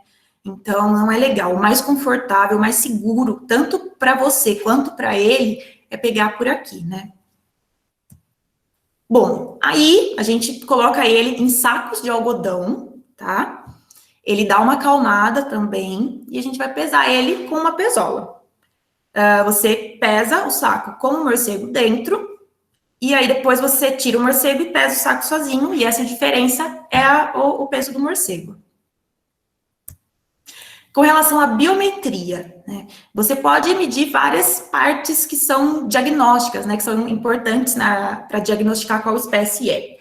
Então, não é legal. O mais confortável, o mais seguro, tanto para você quanto para ele, é pegar por aqui, né? Bom, aí a gente coloca ele em sacos de algodão, tá? Ele dá uma acalmada também e a gente vai pesar ele com uma pesola. Você pesa o saco com o morcego dentro. E aí, depois você tira o morcego e pesa o saco sozinho, e essa diferença é o peso do morcego. Com relação à biometria, né, você pode medir várias partes que são diagnósticas, né, que são importantes para diagnosticar qual espécie é.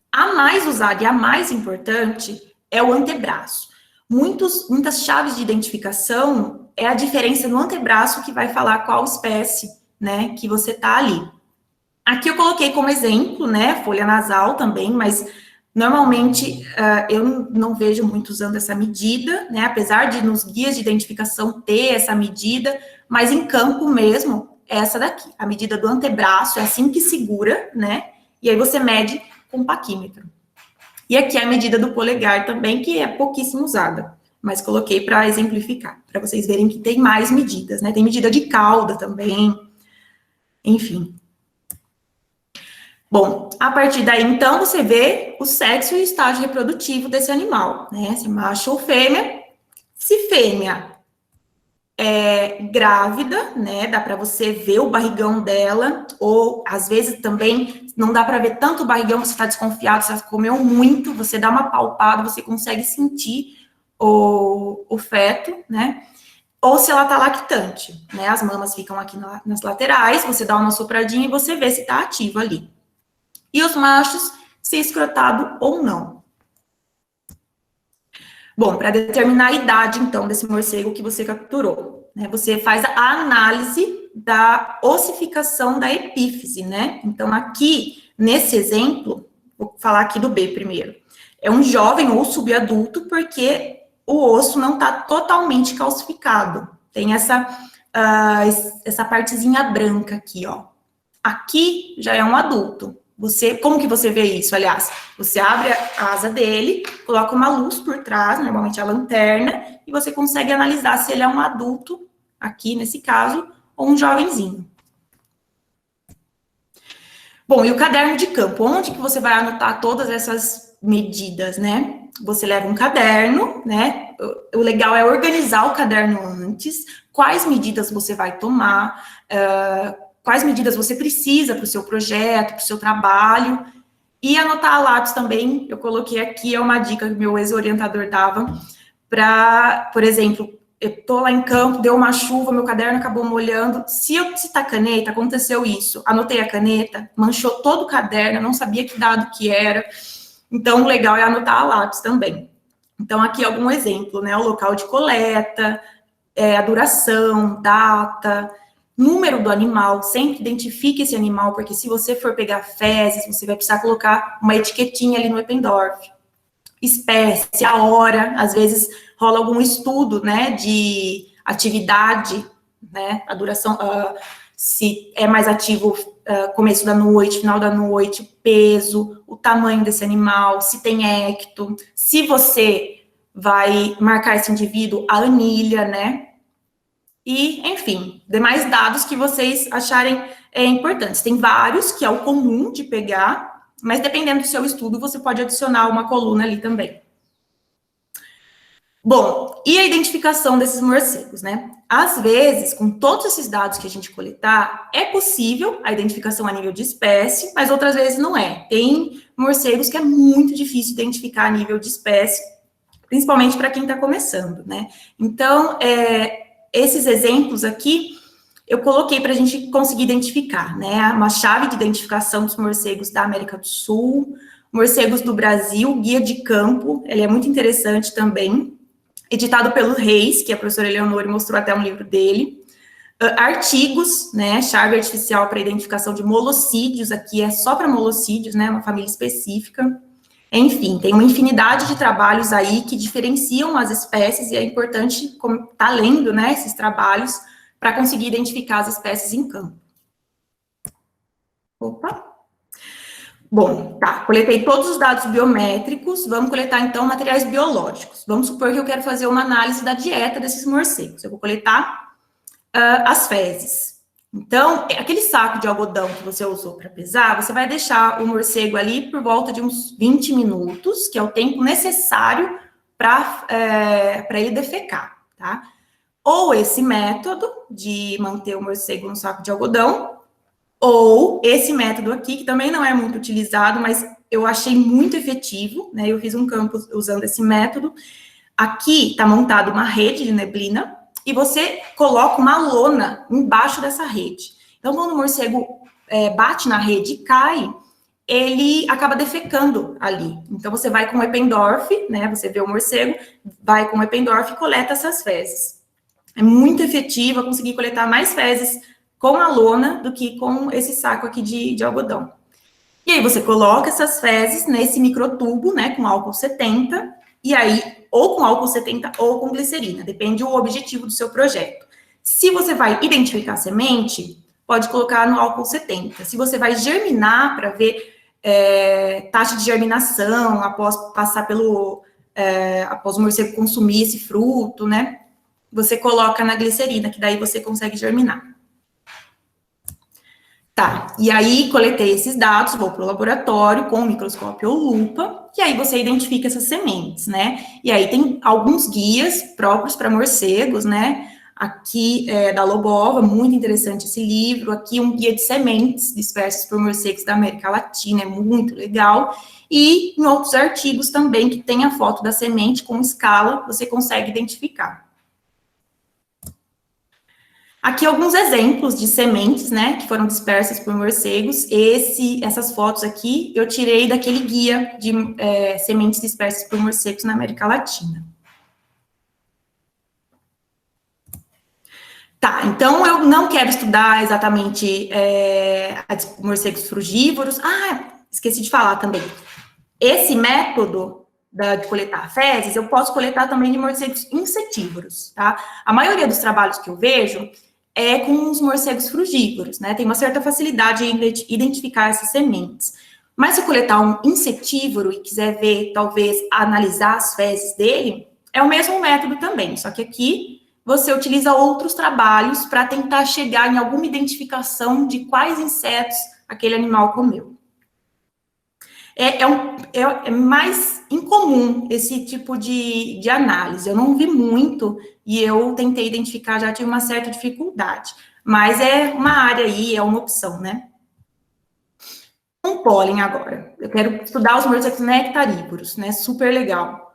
A mais usada e a mais importante é o antebraço. muitas chaves de identificação é a diferença no antebraço que vai falar qual espécie, né, que você tá ali. Aqui eu coloquei como exemplo, né, folha nasal também, mas normalmente eu não vejo muito usando essa medida, né, apesar de nos guias de identificação ter essa medida, mas em campo mesmo, é essa daqui, a medida do antebraço, é assim que segura, né, e aí você mede com paquímetro. E aqui a medida do polegar também, que é pouquíssimo usada, mas coloquei para exemplificar, para vocês verem que tem mais medidas, né, tem medida de cauda também, enfim. Bom, a partir daí, então, você vê o sexo e o estágio reprodutivo desse animal, né? Se macho ou fêmea. Se fêmea é grávida, né? Dá para você ver o barrigão dela, ou às vezes também não dá para ver tanto o barrigão, você está desconfiado, você comeu muito, você dá uma palpada, você consegue sentir o feto, né? Ou se ela tá lactante, né? As mamas ficam aqui nas laterais, você dá uma sopradinha e você vê se tá ativo ali. E os machos, se escrotado ou não. Bom, para determinar a idade, então, desse morcego que você capturou, né, você faz a análise da ossificação da epífise, né? Então, aqui, nesse exemplo, vou falar aqui do B primeiro. É um jovem ou subadulto, porque o osso não está totalmente calcificado. Tem essa partezinha branca aqui, ó. Aqui já é um adulto. Como que você vê isso, aliás? Você abre a asa dele, coloca uma luz por trás, normalmente a lanterna, e você consegue analisar se ele é um adulto, aqui nesse caso, ou um jovenzinho. Bom, e o caderno de campo? Onde que você vai anotar todas essas medidas, né? Você leva um caderno, né? O legal é organizar o caderno antes, quais medidas você vai tomar, quais medidas você precisa para o seu projeto, para o seu trabalho, e anotar a lápis também, eu coloquei aqui, é uma dica que meu ex-orientador dava, para, por exemplo, eu estou lá em campo, deu uma chuva, meu caderno acabou molhando, se eu citar caneta, aconteceu isso, anotei a caneta, manchou todo o caderno, eu não sabia que dado que era, então o legal é anotar a lápis também. Então aqui algum exemplo, né, o local de coleta, a duração, data, número do animal, sempre identifique esse animal, porque se você for pegar fezes, você vai precisar colocar uma etiquetinha ali no Eppendorf. Espécie, a hora, às vezes rola algum estudo, né, de atividade, né, a duração, se é mais ativo começo da noite, final da noite, peso, o tamanho desse animal, se tem ecto, se você vai marcar esse indivíduo, a anilha, né, e, enfim, demais dados que vocês acharem importantes. Tem vários, que é o comum de pegar, mas dependendo do seu estudo, você pode adicionar uma coluna ali também. Bom, e a identificação desses morcegos, né? Às vezes, com todos esses dados que a gente coletar, é possível a identificação a nível de espécie, mas outras vezes não é. Tem morcegos que é muito difícil identificar a nível de espécie, principalmente para quem está começando, né? Então, esses exemplos aqui, eu coloquei para a gente conseguir identificar, né? Uma chave de identificação dos morcegos da América do Sul, morcegos do Brasil, guia de campo, ele é muito interessante também, editado pelo Reis, que a professora Eleonora mostrou até um livro dele. Artigos, né? Chave artificial para identificação de molosídeos, aqui é só para molosídeos, né? Uma família específica. Enfim, tem uma infinidade de trabalhos aí que diferenciam as espécies e é importante estar lendo, né, esses trabalhos para conseguir identificar as espécies em campo. Opa! Bom, tá, coletei todos os dados biométricos, vamos coletar, então, materiais biológicos. Vamos supor que eu quero fazer uma análise da dieta desses morcegos. Eu vou coletar as fezes. Então, aquele saco de algodão que você usou para pesar, você vai deixar o morcego ali por volta de uns 20 minutos, que é o tempo necessário para ele defecar, tá? Ou esse método de manter o morcego no saco de algodão, ou esse método aqui, que também não é muito utilizado, mas eu achei muito efetivo, né? Eu fiz um campo usando esse método. Aqui está montada uma rede de neblina, e você coloca uma lona embaixo dessa rede. Então, quando o morcego bate na rede e cai, ele acaba defecando ali. Então, você vai com o Eppendorf, né, você vê o morcego, vai com o Eppendorf e coleta essas fezes. É muito efetiva, conseguir coletar mais fezes com a lona do que com esse saco aqui de algodão. E aí, você coloca essas fezes nesse microtubo, né, com álcool 70, e aí, ou com álcool 70 ou com glicerina, depende do objetivo do seu projeto. Se você vai identificar a semente, pode colocar no álcool 70. Se você vai germinar para ver taxa de germinação após passar após o morcego consumir esse fruto, né? Você coloca na glicerina, que daí você consegue germinar. Tá, e aí coletei esses dados, vou para o laboratório com microscópio ou lupa, e aí você identifica essas sementes, né? E aí tem alguns guias próprios para morcegos, né? Aqui da Lobova, muito interessante esse livro. Aqui um guia de sementes dispersas por morcegos da América Latina, é muito legal. E em outros artigos também, que tem a foto da semente com escala, você consegue identificar. Aqui alguns exemplos de sementes, né, que foram dispersas por morcegos. Essas fotos aqui eu tirei daquele guia de sementes dispersas por morcegos na América Latina. Tá, então eu não quero estudar exatamente morcegos frugívoros. Ah, esqueci de falar também. Esse método de coletar fezes, eu posso coletar também de morcegos insetívoros, tá? A maioria dos trabalhos que eu vejo é com os morcegos frugívoros, né? Tem uma certa facilidade em identificar essas sementes. Mas se eu coletar um insetívoro e quiser ver, talvez, analisar as fezes dele, é o mesmo método também, só que aqui você utiliza outros trabalhos para tentar chegar em alguma identificação de quais insetos aquele animal comeu. É mais incomum esse tipo de análise. Eu não vi muito e eu tentei identificar, já tive uma certa dificuldade. Mas é uma área aí, é uma opção, né? Um pólen agora. Eu quero estudar os morcegos nectarívoros, né? Super legal.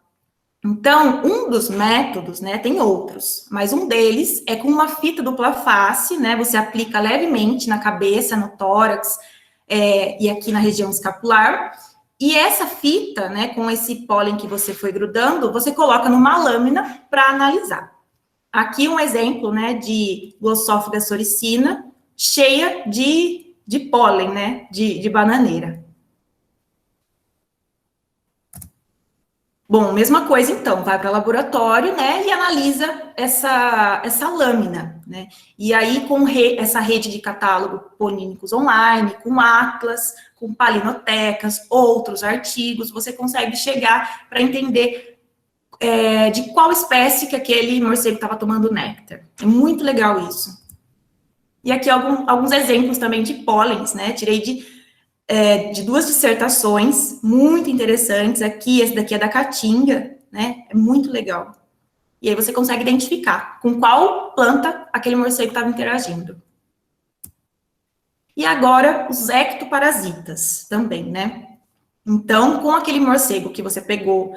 Então, um dos métodos, né, tem outros, mas um deles é com uma fita dupla face, né, você aplica levemente na cabeça, no tórax, e aqui na região escapular, e essa fita, né, com esse pólen que você foi grudando, você coloca numa lâmina para analisar. Aqui um exemplo, né, de Glossophaga soricina, cheia de pólen, né, de bananeira. Bom, mesma coisa, então, vai para o laboratório, né, e analisa essa lâmina, né, e aí com essa rede de catálogo Pollínicos online, com atlas, com palinotecas, outros artigos, você consegue chegar para entender de qual espécie que aquele morcego estava tomando néctar. É muito legal isso. E aqui alguns exemplos também de pólens, né, tirei de duas dissertações muito interessantes. Aqui, esse daqui é da Caatinga, né? É muito legal. E aí você consegue identificar com qual planta aquele morcego estava interagindo. E agora, os ectoparasitas também, né? Então, com aquele morcego que você pegou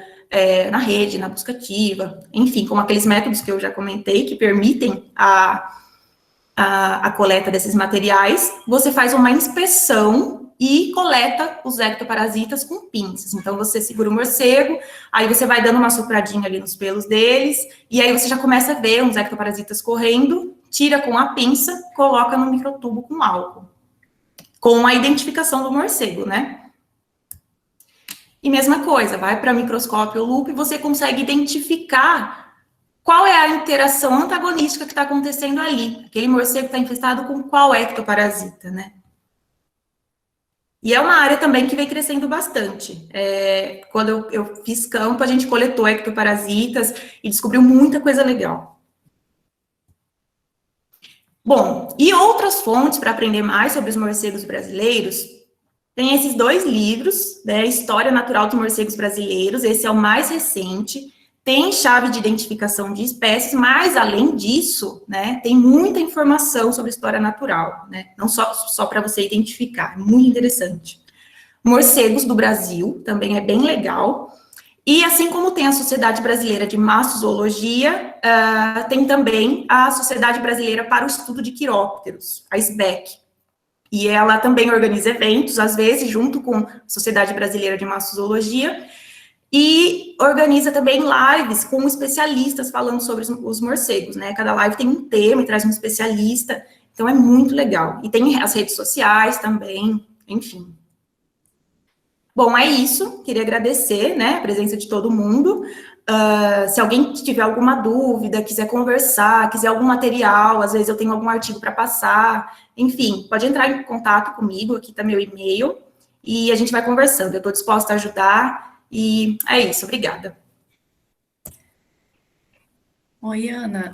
na rede, na busca ativa, enfim, com aqueles métodos que eu já comentei, que permitem a coleta desses materiais, você faz uma inspeção e coleta os ectoparasitas com pinças. Então, você segura o morcego, aí você vai dando uma sopradinha ali nos pelos deles, e aí você já começa a ver uns ectoparasitas correndo, tira com a pinça, coloca no microtubo com álcool, com a identificação do morcego, né? E mesma coisa, vai para microscópio ou lupa e você consegue identificar qual é a interação antagonística que está acontecendo ali. Aquele morcego está infestado com qual ectoparasita, né? E é uma área também que vem crescendo bastante. Quando eu fiz campo, a gente coletou ectoparasitas e descobriu muita coisa legal. Bom, e outras fontes para aprender mais sobre os morcegos brasileiros, tem esses dois livros, né, História Natural dos Morcegos Brasileiros, esse é o mais recente, tem chave de identificação de espécies, mas, além disso, né, tem muita informação sobre história natural, né, não só para você identificar, é muito interessante. Morcegos do Brasil, também é bem legal, e assim como tem a Sociedade Brasileira de Mastozoologia, tem também a Sociedade Brasileira para o Estudo de Quirópteros, a SBEC. E ela também organiza eventos, às vezes, junto com a Sociedade Brasileira de Mastozoologia, e organiza também lives com especialistas falando sobre os morcegos, né? Cada live tem um tema e traz um especialista, então é muito legal. E tem as redes sociais também, enfim. Bom, é isso. Queria agradecer, né, a presença de todo mundo. Se alguém tiver alguma dúvida, quiser conversar, quiser algum material, às vezes eu tenho algum artigo para passar, enfim, pode entrar em contato comigo, aqui está meu e-mail, e a gente vai conversando. Eu estou disposta a ajudar, e é isso. Obrigada. Oi, Ana.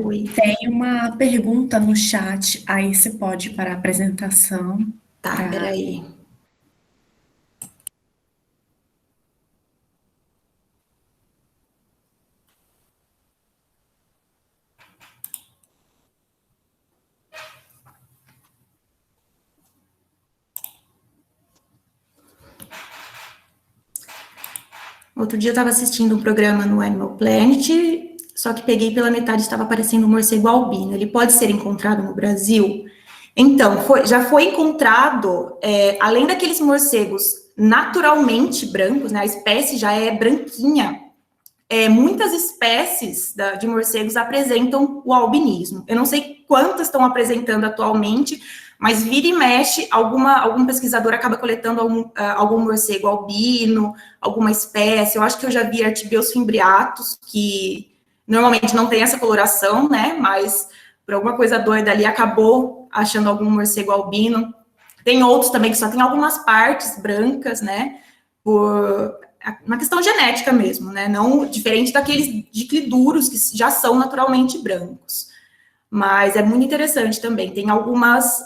Oi. Tem uma pergunta no chat, aí você pode ir para a apresentação. Tá, peraí. Outro dia eu estava assistindo um programa no Animal Planet, só que peguei pela metade, estava aparecendo um morcego albino. Ele pode ser encontrado no Brasil? Então, já foi encontrado, além daqueles morcegos naturalmente brancos, né, a espécie já é branquinha, muitas espécies de morcegos apresentam o albinismo. Eu não sei quantas estão apresentando atualmente, mas vira e mexe, algum pesquisador acaba coletando algum morcego albino, alguma espécie. Eu acho que eu já vi Artibeus fimbriatus, que normalmente não tem essa coloração, né, mas por alguma coisa doida ali acabou achando algum morcego albino. Tem outros também que só tem algumas partes brancas, né, na questão genética mesmo, né? Não diferente daqueles dicriduros que já são naturalmente brancos. Mas é muito interessante também. Tem algumas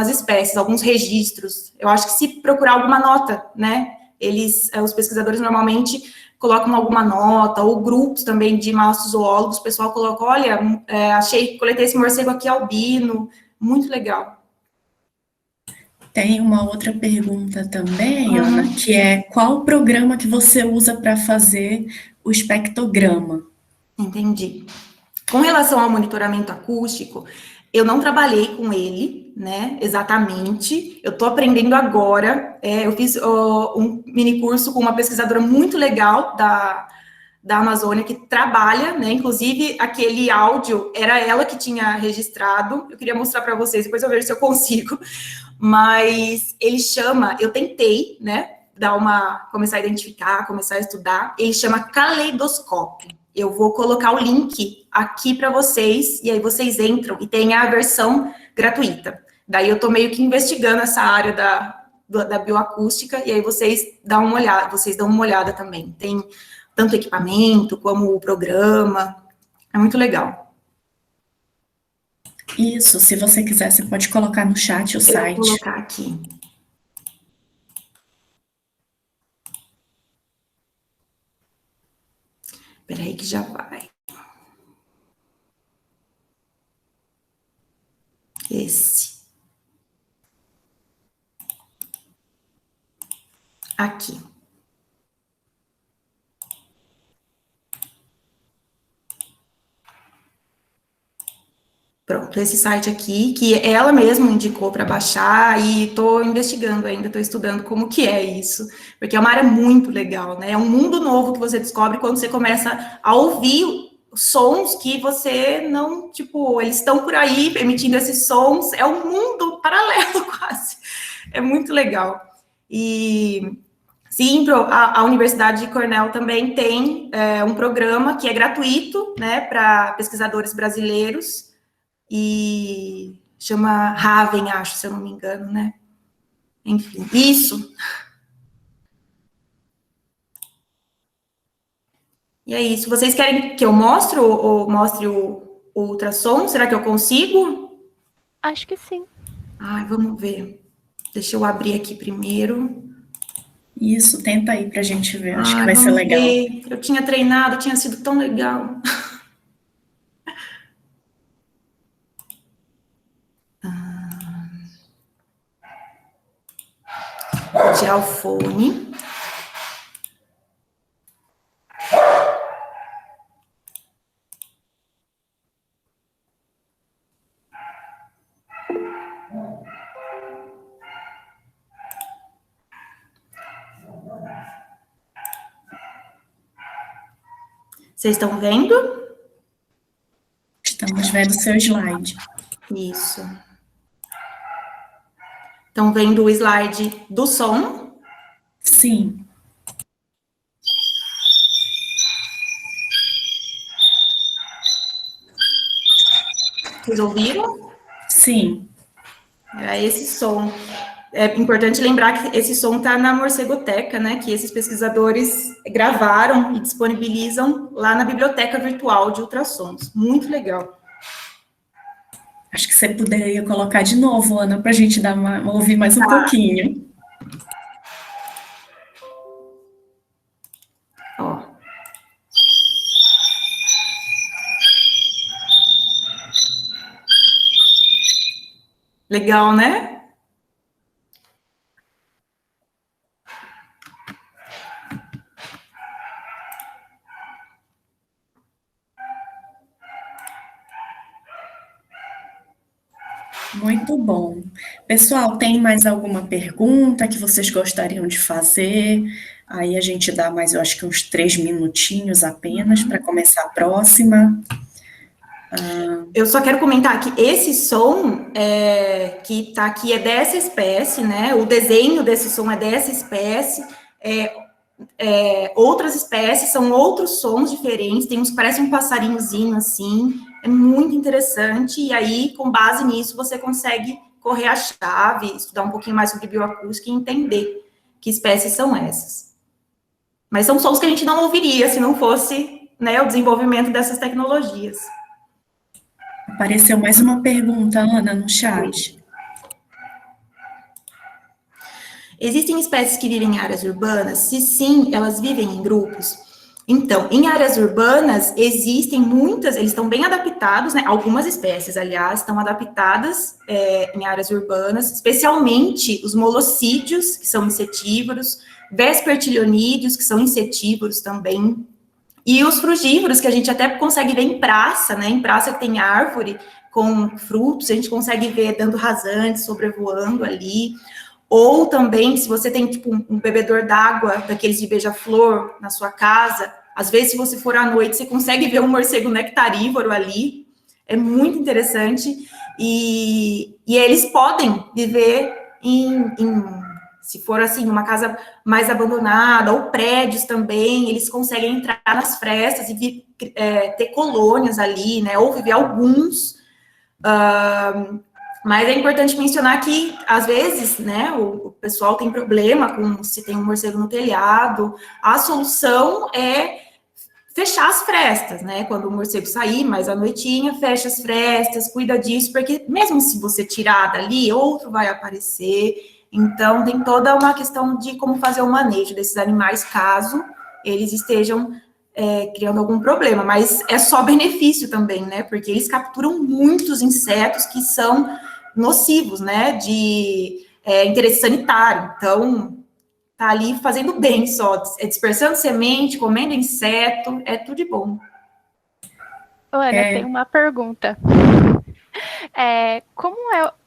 espécies, alguns registros. Eu acho que se procurar alguma nota, né? Os pesquisadores normalmente colocam alguma nota, ou grupos também de mastozoólogos, o pessoal coloca, olha, coletei esse morcego aqui albino, muito legal. Tem uma outra pergunta também, Ana, que é qual o programa que você usa para fazer o espectrograma? Entendi. Com relação ao monitoramento acústico, eu não trabalhei com ele, né, exatamente. Eu estou aprendendo agora. Eu fiz um mini curso com uma pesquisadora muito legal da Amazônia que trabalha, né? Inclusive, aquele áudio era ela que tinha registrado. Eu queria mostrar para vocês, depois eu vejo se eu consigo. Mas ele chama, eu tentei, né, começar a identificar, começar a estudar. Ele chama caleidoscópio. Eu vou colocar o link aqui para vocês, e aí vocês entram, e tem a versão gratuita. Daí eu estou meio que investigando essa área da bioacústica, e aí vocês dão uma olhada também. Tem tanto equipamento, como o programa, é muito legal. Isso, se você quiser, você pode colocar no chat o site. Vou colocar aqui. Espera aí que já vai. Esse. Aqui. Pronto, esse site aqui, que ela mesma indicou para baixar, e estou investigando ainda, estou estudando como que é isso, porque é uma área muito legal, né? É um mundo novo que você descobre quando você começa a ouvir sons que você não, tipo, eles estão por aí emitindo esses sons, é um mundo paralelo quase, é muito legal. E sim, a Universidade de Cornell também tem um programa que é gratuito, né, para pesquisadores brasileiros, e chama Raven, acho, se eu não me engano, né? Enfim, isso. E é isso. Vocês querem que eu mostre ou mostre o ultrassom? Será que eu consigo? Acho que sim. Ai, vamos ver. Deixa eu abrir aqui primeiro. Isso, tenta aí pra gente ver, acho que vai ser Vamos legal. ver. Eu tinha treinado, tinha sido tão legal. Vou tirar o fone. Vocês estão vendo? Estamos vendo o seu slide. Isso. Estão vendo o slide do som? Sim. Vocês ouviram? Sim. É esse som. É importante lembrar que esse som está na Morcegoteca, né? Que esses pesquisadores gravaram e disponibilizam lá na biblioteca virtual de ultrassons. Muito legal. Acho que você poderia colocar de novo, Ana, para a gente ouvir mais um pouquinho. Ó. Legal, né? Muito bom. Pessoal, tem mais alguma pergunta que vocês gostariam de fazer? Aí a gente dá mais, eu acho que uns 3 minutinhos apenas para começar a próxima. Eu só quero comentar que esse som que está aqui é dessa espécie, né? O desenho desse som é dessa espécie. Outras espécies são outros sons diferentes. Tem uns que parecem um passarinhozinho assim. É muito interessante. E aí, com base nisso, você consegue correr a chave, estudar um pouquinho mais sobre bioacústica e entender que espécies são essas. Mas são sons que a gente não ouviria se não fosse, né, o desenvolvimento dessas tecnologias. Apareceu mais uma pergunta, Ana, no chat. Existem espécies que vivem em áreas urbanas? Se sim, elas vivem em grupos? Então, em áreas urbanas, existem muitas, eles estão bem adaptados, né? Algumas espécies, aliás, estão adaptadas em áreas urbanas, especialmente os molosídeos, que são insetívoros, vespertilionídeos, que são insetívoros também, e os frugívoros, que a gente até consegue ver em praça, né? Em praça que tem árvore com frutos, a gente consegue ver dando rasante, sobrevoando ali. Ou também, se você tem, tipo, um bebedor d'água, daqueles de beija-flor, na sua casa, às vezes, se você for à noite, você consegue ver um morcego nectarívoro ali. É muito interessante. E eles podem viver se for, assim, uma casa mais abandonada, ou prédios também, eles conseguem entrar nas frestas e ter colônias ali, né? Ou viver alguns. Mas é importante mencionar que, às vezes, né, o pessoal tem problema com se tem um morcego no telhado. A solução é fechar as frestas, né? Quando o morcego sair mais à noitinha, fecha as frestas, cuida disso, porque mesmo se você tirar dali, outro vai aparecer. Então, tem toda uma questão de como fazer o manejo desses animais, caso eles estejam criando algum problema. Mas é só benefício também, né? Porque eles capturam muitos insetos que são nocivos, né, de interesse sanitário. Então, tá ali fazendo bem só, dispersando semente, comendo inseto, é tudo de bom. Ana, tem uma pergunta. Como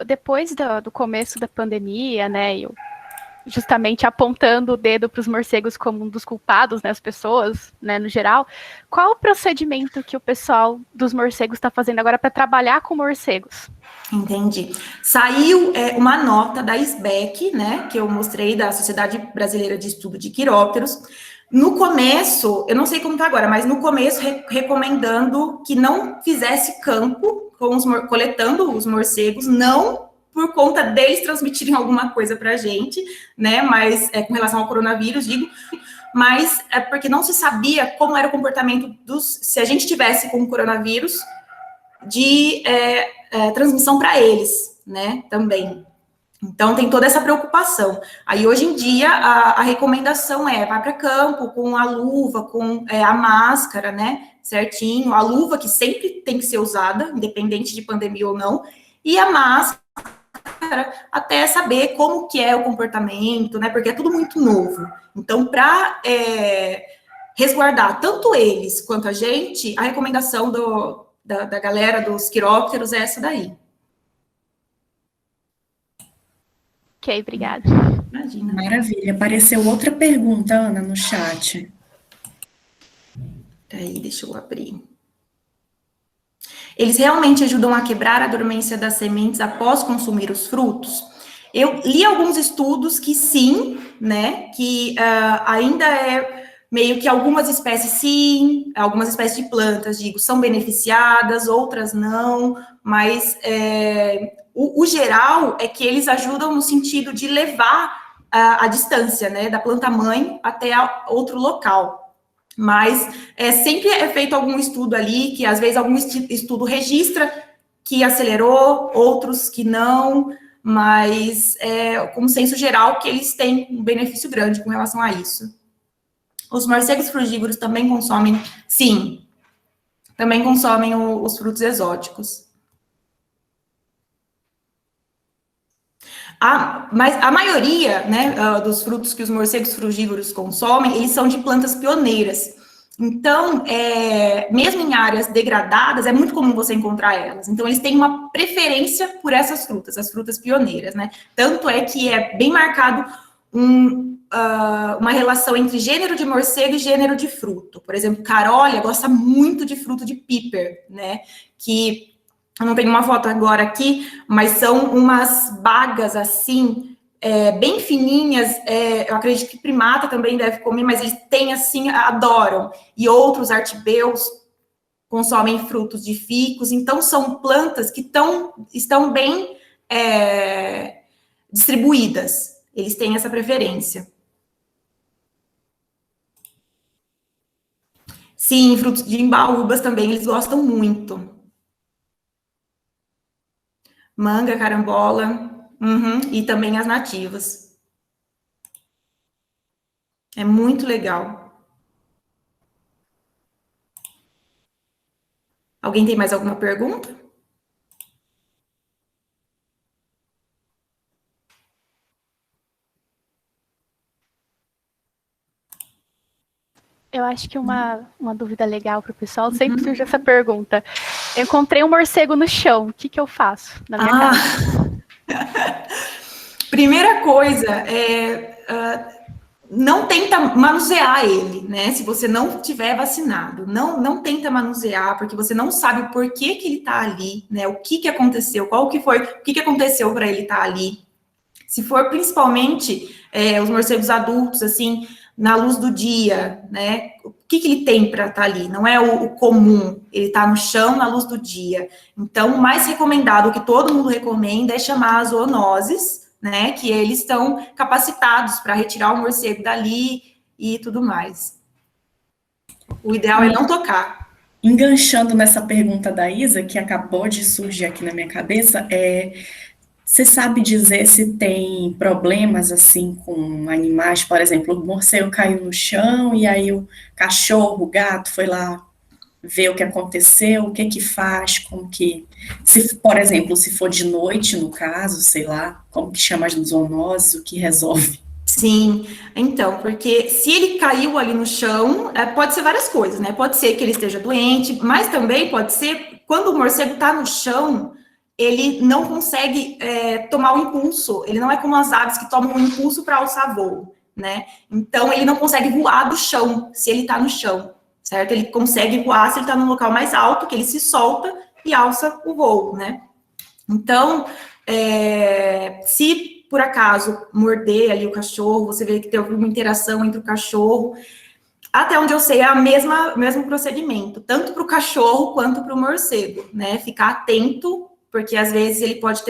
depois do começo da pandemia, né, justamente apontando o dedo para os morcegos como um dos culpados, né, as pessoas, né, no geral, qual o procedimento que o pessoal dos morcegos está fazendo agora para trabalhar com morcegos? Entendi. Saiu uma nota da SBEC, né, que eu mostrei, da Sociedade Brasileira de Estudo de Quirópteros. No começo, eu não sei como está agora, mas no começo recomendando que não fizesse campo coletando os morcegos, não por conta deles transmitirem alguma coisa para a gente, né, mas com relação ao coronavírus, digo, mas é porque não se sabia como era o comportamento se a gente tivesse com o coronavírus, de transmissão para eles, né, também. Então, tem toda essa preocupação. Aí, hoje em dia, a recomendação vai para campo com a luva, com a máscara, né, certinho, a luva que sempre tem que ser usada, independente de pandemia ou não, e a máscara, até saber como que é o comportamento, né, porque é tudo muito novo. Então, para resguardar tanto eles quanto a gente, a recomendação da galera dos quirópteros é essa daí. Ok, obrigada. Imagina. Maravilha. Apareceu outra pergunta, Ana, no chat. Peraí, deixa eu abrir. Eles realmente ajudam a quebrar a dormência das sementes após consumir os frutos? Eu li alguns estudos que sim, né, que ainda é meio que algumas espécies sim, algumas espécies de plantas, digo, são beneficiadas, outras não, mas o geral é que eles ajudam no sentido de levar a distância, né, da planta-mãe até outro local. Mas sempre é feito algum estudo ali, que às vezes algum estudo registra que acelerou, outros que não, mas como senso geral que eles têm um benefício grande com relação a isso. Os morcegos frugívoros também consomem, sim, também consomem os frutos exóticos. Mas a maioria, né, dos frutos que os morcegos frugívoros consomem, eles são de plantas pioneiras. Então, mesmo em áreas degradadas, é muito comum você encontrar elas. Então, eles têm uma preferência por essas frutas, as frutas pioneiras, né? Tanto é que é bem marcado uma relação entre gênero de morcego e gênero de fruto. Por exemplo, carolia gosta muito de fruto de píper, né? Que eu não tenho uma foto agora aqui, mas são umas bagas assim, bem fininhas. Eu acredito que primata também deve comer, mas eles têm assim, adoram. E outros artibeus consomem frutos de ficus. Então, são plantas que estão bem distribuídas. Eles têm essa preferência. Sim, frutos de imbaúbas também, eles gostam muito. Manga, carambola, e também as nativas. É muito legal. Alguém tem mais alguma pergunta? Eu acho que uma dúvida legal para o pessoal, sempre surge essa pergunta. Eu encontrei um morcego no chão, o que eu faço na minha casa? Primeira coisa, não tenta manusear ele, né? Se você não tiver vacinado, não tenta manusear, porque você não sabe o porquê que ele tá ali, né? O que aconteceu, o que aconteceu para ele estar ali. Se for principalmente os morcegos adultos, assim, na luz do dia, né? O que ele tem para estar ali? Não é o comum, ele está no chão na luz do dia. Então, o mais recomendado, o que todo mundo recomenda, é chamar as zoonoses, né? Que eles estão capacitados para retirar o morcego dali e tudo mais. O ideal é não tocar. Enganchando nessa pergunta da Isa, que acabou de surgir aqui na minha cabeça, você sabe dizer se tem problemas assim com animais? Por exemplo, o morcego caiu no chão e aí o cachorro, o gato foi lá ver o que aconteceu, o que que faz, como que, se, por exemplo, se for de noite, no caso, sei lá, como que chama as zoonoses, o que resolve? Sim, então, porque se ele caiu ali no chão, pode ser várias coisas, né? Pode ser que ele esteja doente, mas também pode ser quando o morcego está no chão, ele não consegue tomar o impulso. Ele não é como as aves que tomam o impulso para alçar voo, né? Então, ele não consegue voar do chão se ele está no chão, certo? Ele consegue voar se ele está num local mais alto, que ele se solta e alça o voo, né? Então, se por acaso morder ali o cachorro, você vê que tem alguma interação entre o cachorro, até onde eu sei é o mesmo procedimento, tanto para o cachorro quanto para o morcego, né? Ficar atento, porque às vezes ele pode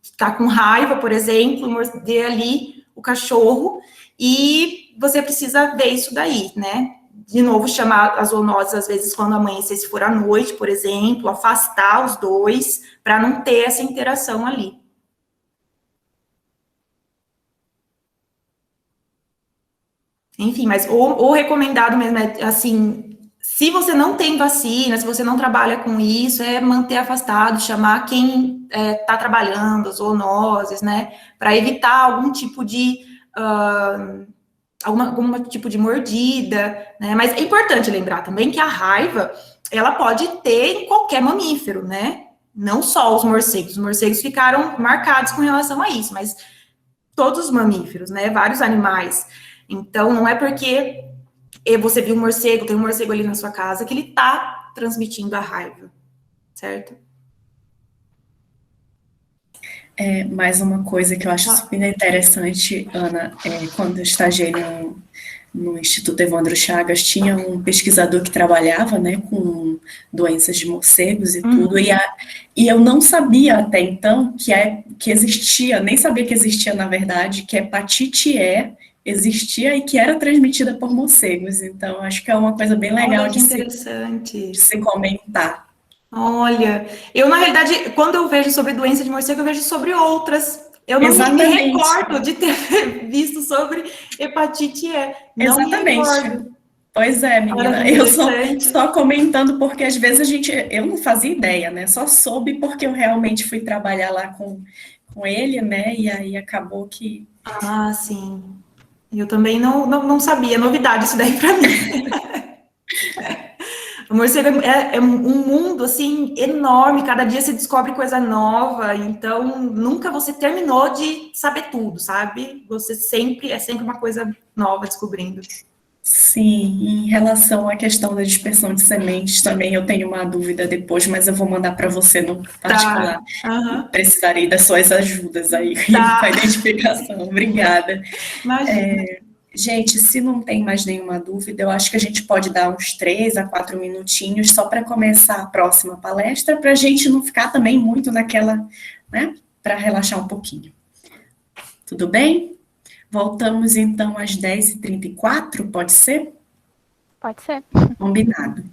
ficar com raiva, por exemplo, morder ali o cachorro, e você precisa ver isso daí, né? De novo, chamar as zoonoses, às vezes, quando amanhecer, se for à noite, por exemplo, afastar os dois, para não ter essa interação ali. Enfim, mas o recomendado mesmo é, assim, se você não tem vacina, se você não trabalha com isso, é manter afastado, chamar quem está trabalhando, as zoonoses, né, para evitar algum tipo de algum tipo de mordida, né? Mas é importante lembrar também que a raiva, ela pode ter em qualquer mamífero, né? Não só os morcegos. Os morcegos ficaram marcados com relação a isso, mas todos os mamíferos, né? Vários animais. Então, não é porque e você viu um morcego, tem um morcego ali na sua casa, que ele tá transmitindo a raiva, certo? Mais uma coisa que eu acho super interessante, Ana, quando eu estagiei no Instituto Evandro Chagas, tinha um pesquisador que trabalhava, né, com doenças de morcegos e tudo, e eu não sabia até então que existia, nem sabia que existia, na verdade, que hepatite E existia e que era transmitida por morcegos. Então, acho que é uma coisa bem legal Olha que de interessante. se comentar. Olha, eu, na realidade, quando eu vejo sobre doença de morcego, eu vejo sobre outras. Eu não me Exatamente. recordo de ter visto sobre hepatite E. Não me Exatamente. recordo. Pois é, Olha menina. que Eu só, interessante. só comentando porque às vezes eu não fazia ideia, né? Só soube porque eu realmente fui trabalhar lá com ele, né? E aí acabou que. Ah, sim. Eu também não sabia. Novidade isso daí para mim. O morcego é um mundo, assim, enorme. Cada dia se descobre coisa nova. Então, nunca você terminou de saber tudo, sabe? Você sempre, é sempre uma coisa nova descobrindo. Sim, em relação à questão da dispersão de sementes, também eu tenho uma dúvida depois, mas eu vou mandar para você no particular. Tá. Aham. Precisarei das suas ajudas aí com Tá. a identificação. Obrigada. Imagina. Gente, se não tem mais nenhuma dúvida, eu acho que a gente pode dar uns 3 a 4 minutinhos só para começar a próxima palestra, para a gente não ficar também muito naquela, né? Para relaxar um pouquinho. Tudo bem? Voltamos então às 10h34, pode ser? Pode ser. Combinado.